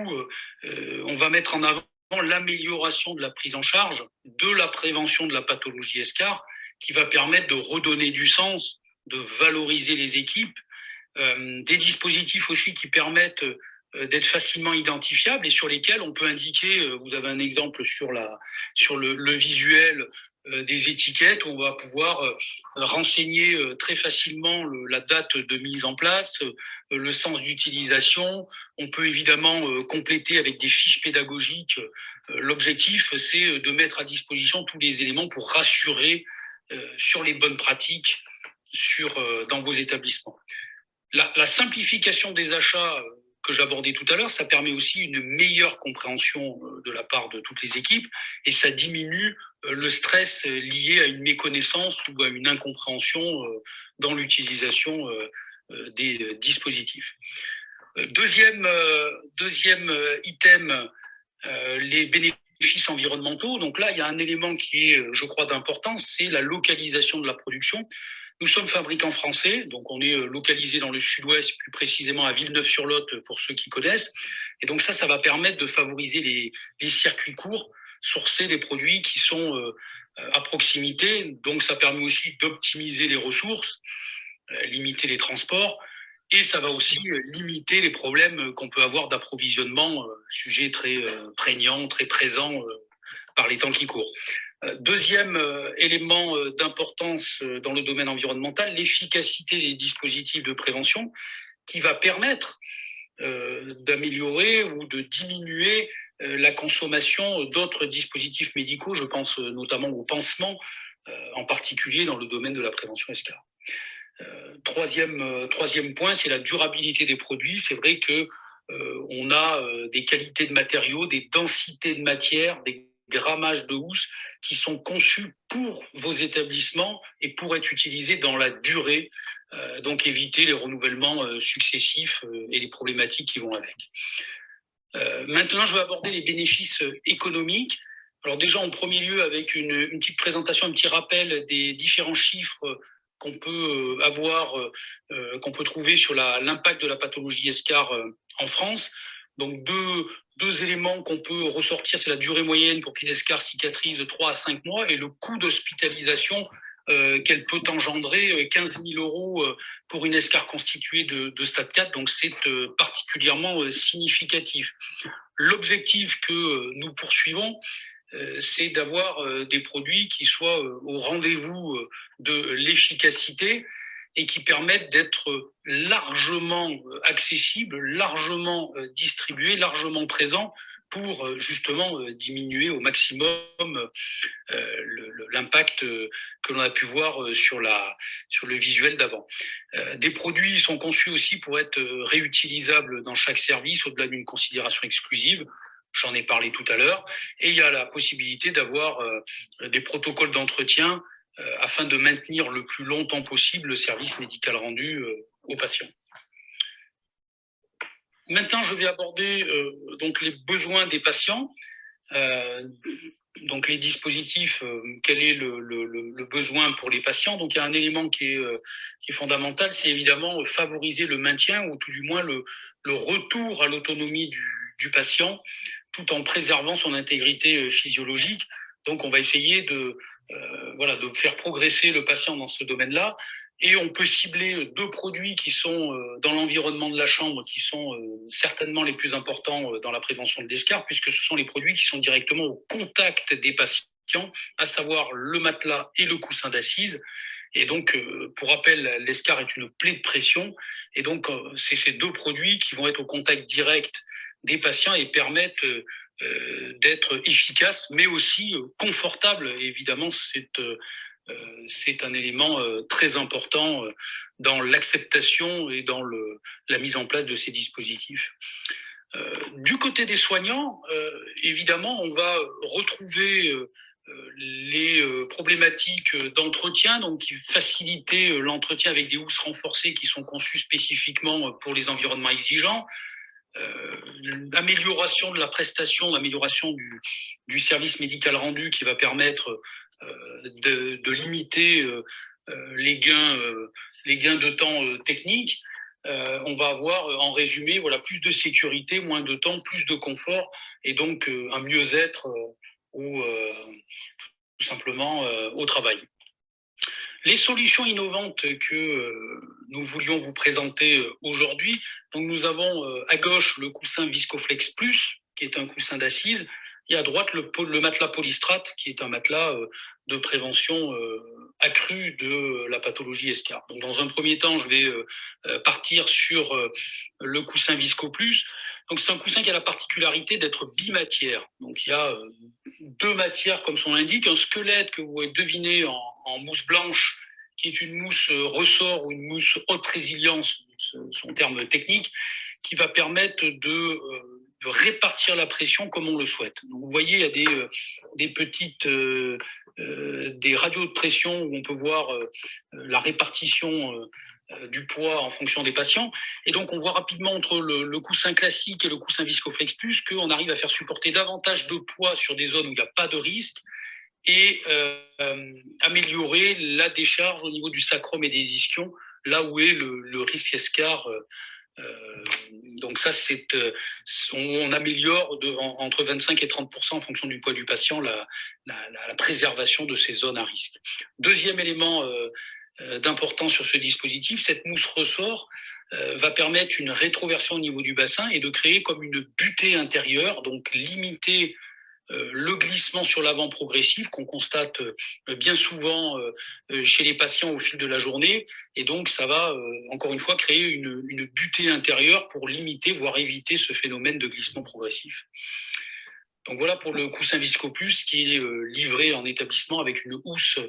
on va mettre en avant l'amélioration de la prise en charge, de la prévention de la pathologie ESCAR, qui va permettre de redonner du sens, de valoriser les équipes, des dispositifs aussi qui permettent d'être facilement identifiables et sur lesquels on peut indiquer, vous avez un exemple sur le visuel, des étiquettes où on va pouvoir renseigner très facilement la date de mise en place, le sens d'utilisation. On peut évidemment compléter avec des fiches pédagogiques. L'objectif, c'est de mettre à disposition tous les éléments pour rassurer sur les bonnes pratiques dans vos établissements. La simplification des achats que j'abordais tout à l'heure, ça permet aussi une meilleure compréhension de la part de toutes les équipes et ça diminue le stress lié à une méconnaissance ou à une incompréhension dans l'utilisation des dispositifs. Deuxième item, les bénéfices environnementaux. Donc là, il y a un élément qui est, je crois, d'importance, c'est la localisation de la production. Nous sommes fabricants français, donc on est localisé dans le sud-ouest, plus précisément à Villeneuve-sur-Lot, pour ceux qui connaissent. Et donc ça va permettre de favoriser les circuits courts, sourcer des produits qui sont à proximité. Donc ça permet aussi d'optimiser les ressources, limiter les transports, et ça va aussi limiter les problèmes qu'on peut avoir d'approvisionnement, sujet très prégnant, très présent par les temps qui courent. Deuxième élément d'importance dans le domaine environnemental, l'efficacité des dispositifs de prévention qui va permettre d'améliorer ou de diminuer la consommation d'autres dispositifs médicaux. Je pense notamment aux pansements, en particulier dans le domaine de la prévention ESCAR. Troisième point, c'est la durabilité des produits. C'est vrai que on a des qualités de matériaux, des densités de matière, des grammages de housse qui sont conçus pour vos établissements et pour être utilisés dans la durée, donc éviter les renouvellements successifs et les problématiques qui vont avec. Maintenant, je vais aborder les bénéfices économiques. Alors déjà, en premier lieu, avec une petite présentation, un petit rappel des différents chiffres qu'on peut avoir, qu'on peut trouver sur l'impact de la pathologie ESCAR en France. Donc deux éléments qu'on peut ressortir, c'est la durée moyenne pour qu'une ESCAR cicatrise de 3 à 5 mois et le coût d'hospitalisation qu'elle peut engendrer, 15 000 € pour une ESCAR constituée de stade 4, donc c'est particulièrement significatif. L'objectif que nous poursuivons, c'est d'avoir des produits qui soient au rendez-vous de l'efficacité et qui permettent d'être largement accessibles, largement distribués, largement présents pour justement diminuer au maximum l'impact que l'on a pu voir sur le visuel d'avant. Des produits sont conçus aussi pour être réutilisables dans chaque service au-delà d'une considération exclusive. J'en ai parlé tout à l'heure. Et il y a la possibilité d'avoir des protocoles d'entretien afin de maintenir le plus longtemps possible le service médical rendu aux patients. Maintenant, je vais aborder donc les besoins des patients. Donc les dispositifs, quel est le besoin pour les patients. Donc il y a un élément qui est fondamental, c'est évidemment favoriser le maintien ou tout du moins le retour à l'autonomie du patient, tout en préservant son intégrité physiologique. Donc on va essayer de faire progresser le patient dans ce domaine-là. Et on peut cibler 2 produits qui sont dans l'environnement de la chambre, qui sont certainement les plus importants dans la prévention de l'ESCAR, puisque ce sont les produits qui sont directement au contact des patients, à savoir le matelas et le coussin d'assise. Et donc, pour rappel, l'ESCAR est une plaie de pression. Et donc, c'est ces 2 produits qui vont être au contact direct des patients et permettent d'être efficaces, mais aussi confortables. Évidemment, c'est un élément très important dans l'acceptation et dans la mise en place de ces dispositifs. Du côté des soignants, évidemment, on va retrouver les problématiques d'entretien, donc qui faciliter l'entretien avec des housses renforcées qui sont conçues spécifiquement pour les environnements exigeants. L'amélioration de la prestation, l'amélioration du service médical rendu qui va permettre de limiter les gains de temps techniques. On va avoir en résumé plus de sécurité, moins de temps, plus de confort et donc un mieux-être tout simplement au travail. Les solutions innovantes que nous voulions vous présenter aujourd'hui, donc nous avons à gauche le coussin Viscoflex Plus, qui est un coussin d'assise. et à droite le matelas Polystrate, qui est un matelas de prévention accrue de la pathologie escarre. Donc, dans un premier temps, je vais partir sur le coussin Viscoplus. Donc, c'est un coussin qui a la particularité d'être bimatière. Donc, il y a deux matières, comme son l'indique, un squelette que vous pouvez deviner en mousse blanche, qui est une mousse ressort ou une mousse haute résilience, son terme technique, qui va permettre de répartir la pression comme on le souhaite. Donc, vous voyez, il y a des petites des radios de pression où on peut voir la répartition du poids en fonction des patients. Et donc, on voit rapidement entre le coussin classique et le coussin Viscoflex Plus qu'on arrive à faire supporter davantage de poids sur des zones où il n'y a pas de risque et améliorer la décharge au niveau du sacrum et des ischions, là où est le risque escarre. Donc ça, on améliore entre 25 et 30% en fonction du poids du patient la préservation de ces zones à risque. Deuxième élément d'importance sur ce dispositif, cette mousse ressort va permettre une rétroversion au niveau du bassin et de créer comme une butée intérieure, donc limiter le glissement sur l'avant progressif qu'on constate bien souvent chez les patients au fil de la journée. Et donc, ça va, encore une fois, créer une butée intérieure pour limiter, voire éviter ce phénomène de glissement progressif. Donc, voilà pour le coussin Viscoplus qui est livré en établissement avec une housse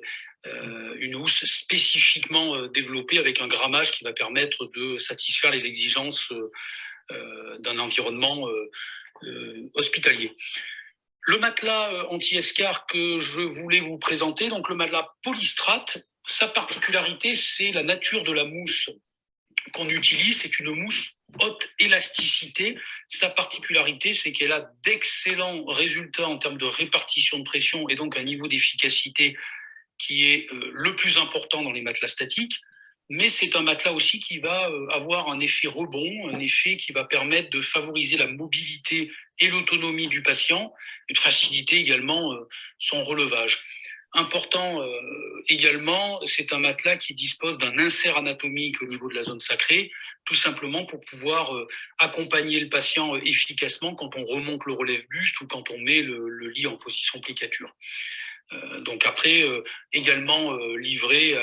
spécifiquement développée avec un grammage qui va permettre de satisfaire les exigences d'un environnement hospitalier. Le matelas anti-escarre que je voulais vous présenter, donc le matelas Polystrate, sa particularité, c'est la nature de la mousse qu'on utilise. C'est une mousse haute élasticité. Sa particularité, c'est qu'elle a d'excellents résultats en termes de répartition de pression et donc un niveau d'efficacité qui est le plus important dans les matelas statiques. Mais c'est un matelas aussi qui va avoir un effet rebond, un effet qui va permettre de favoriser la mobilité et l'autonomie du patient et de faciliter également son relevage. Important également, c'est un matelas qui dispose d'un insert anatomique au niveau de la zone sacrée, tout simplement pour pouvoir accompagner le patient efficacement quand on remonte le relève-buste ou quand on met le lit en position plicature. Donc après, également livré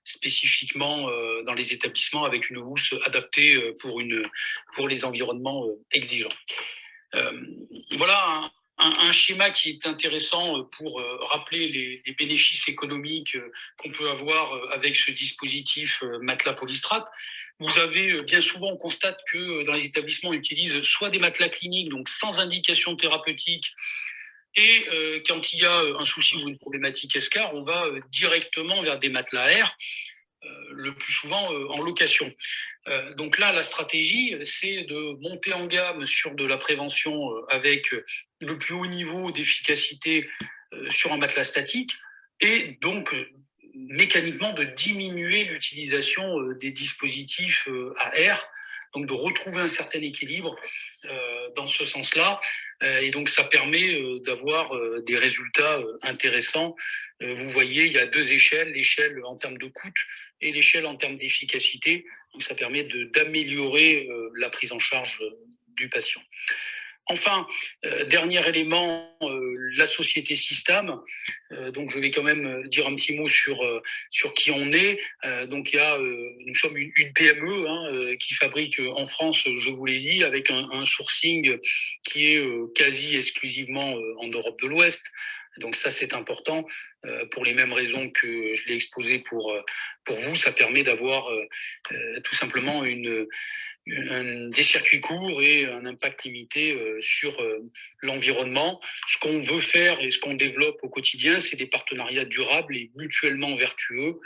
spécifiquement dans les établissements avec une housse adaptée pour les environnements exigeants. Voilà un schéma qui est intéressant pour rappeler les bénéfices économiques qu'on peut avoir avec ce dispositif matelas Polystrate. Vous avez bien souvent, on constate que dans les établissements, on utilise soit des matelas cliniques, donc sans indication thérapeutique, et quand il y a un souci ou une problématique escarre, on va directement vers des matelas air, le plus souvent en location. Donc là, la stratégie, c'est de monter en gamme sur de la prévention avec le plus haut niveau d'efficacité sur un matelas statique et donc mécaniquement de diminuer l'utilisation des dispositifs à air, donc de retrouver un certain équilibre dans ce sens-là. Et donc, ça permet d'avoir des résultats intéressants. Vous voyez, il y a deux échelles, l'échelle en termes de coût et l'échelle en termes d'efficacité. Donc, ça permet d'améliorer la prise en charge du patient. Enfin, dernier élément, la société Systam. Donc, je vais quand même dire un petit mot sur qui on est. Donc, nous sommes une PME qui fabrique en France, je vous l'ai dit, avec un sourcing qui est quasi exclusivement en Europe de l'Ouest. Donc ça, c'est important pour les mêmes raisons que je l'ai exposé pour vous. Ça permet d'avoir tout simplement des circuits courts et un impact limité sur l'environnement. Ce qu'on veut faire et ce qu'on développe au quotidien, c'est des partenariats durables et mutuellement vertueux.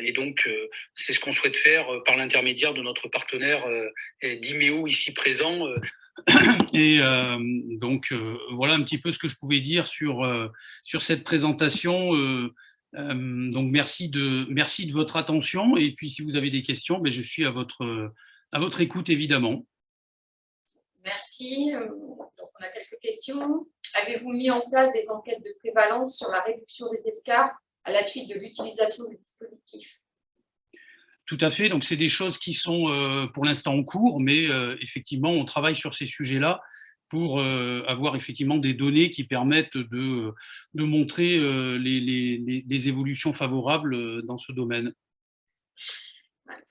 Et donc, c'est ce qu'on souhaite faire par l'intermédiaire de notre partenaire Dimeo ici présent. Et donc, voilà un petit peu ce que je pouvais dire sur cette présentation. Donc, merci de votre attention. Et puis, si vous avez des questions, je suis à votre écoute, évidemment. Merci. Donc, on a quelques questions. Avez-vous mis en place des enquêtes de prévalence sur la réduction des escarres à la suite de l'utilisation du dispositif? Tout à fait. Donc, c'est des choses qui sont pour l'instant en cours, mais effectivement, on travaille sur ces sujets-là pour avoir effectivement des données qui permettent de montrer les évolutions favorables dans ce domaine.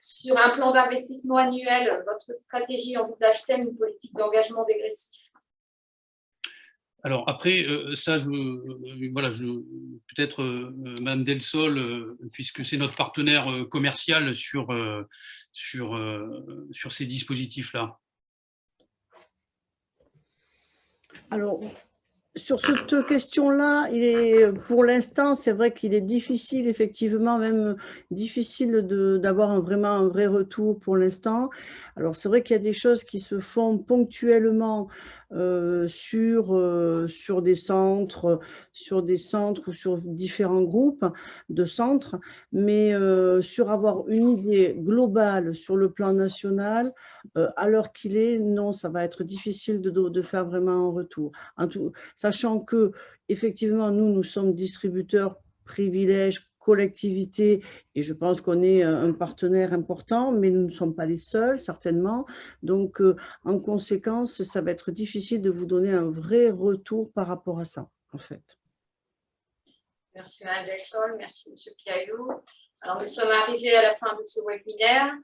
Sur un plan d'investissement annuel, votre stratégie envisage-t-elle une politique d'engagement dégressif? Alors après, ça, voilà, peut-être Mme Delsol, puisque c'est notre partenaire commercial sur ces dispositifs-là. Alors, sur cette question-là, pour l'instant, c'est vrai qu'il est difficile, effectivement, même difficile d'avoir vraiment un vrai retour pour l'instant. Alors, c'est vrai qu'il y a des choses qui se font ponctuellement sur des centres ou sur différents groupes de centres, mais sur avoir une idée globale sur le plan national, à l'heure qu'il est, non, ça va être difficile de faire vraiment un retour. Sachant que, effectivement, nous sommes distributeurs privilèges, collectivités, et je pense qu'on est un partenaire important, mais nous ne sommes pas les seuls, certainement. Donc, en conséquence, ça va être difficile de vous donner un vrai retour par rapport à ça, en fait. Merci Mme Delsol, merci M. Piaillot. Alors, nous sommes arrivés à la fin de ce webinaire.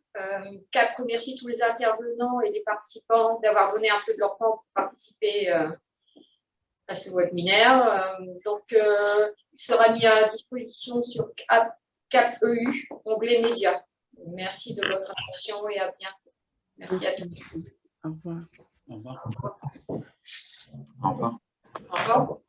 CAP remercie tous les intervenants et les participants d'avoir donné un peu de leur temps pour participer à ce webinaire. Il sera mis à disposition sur CAP EU, onglet médias. Merci de votre attention et à bientôt. Merci à tous. Au revoir. Au revoir. Au revoir. Au revoir.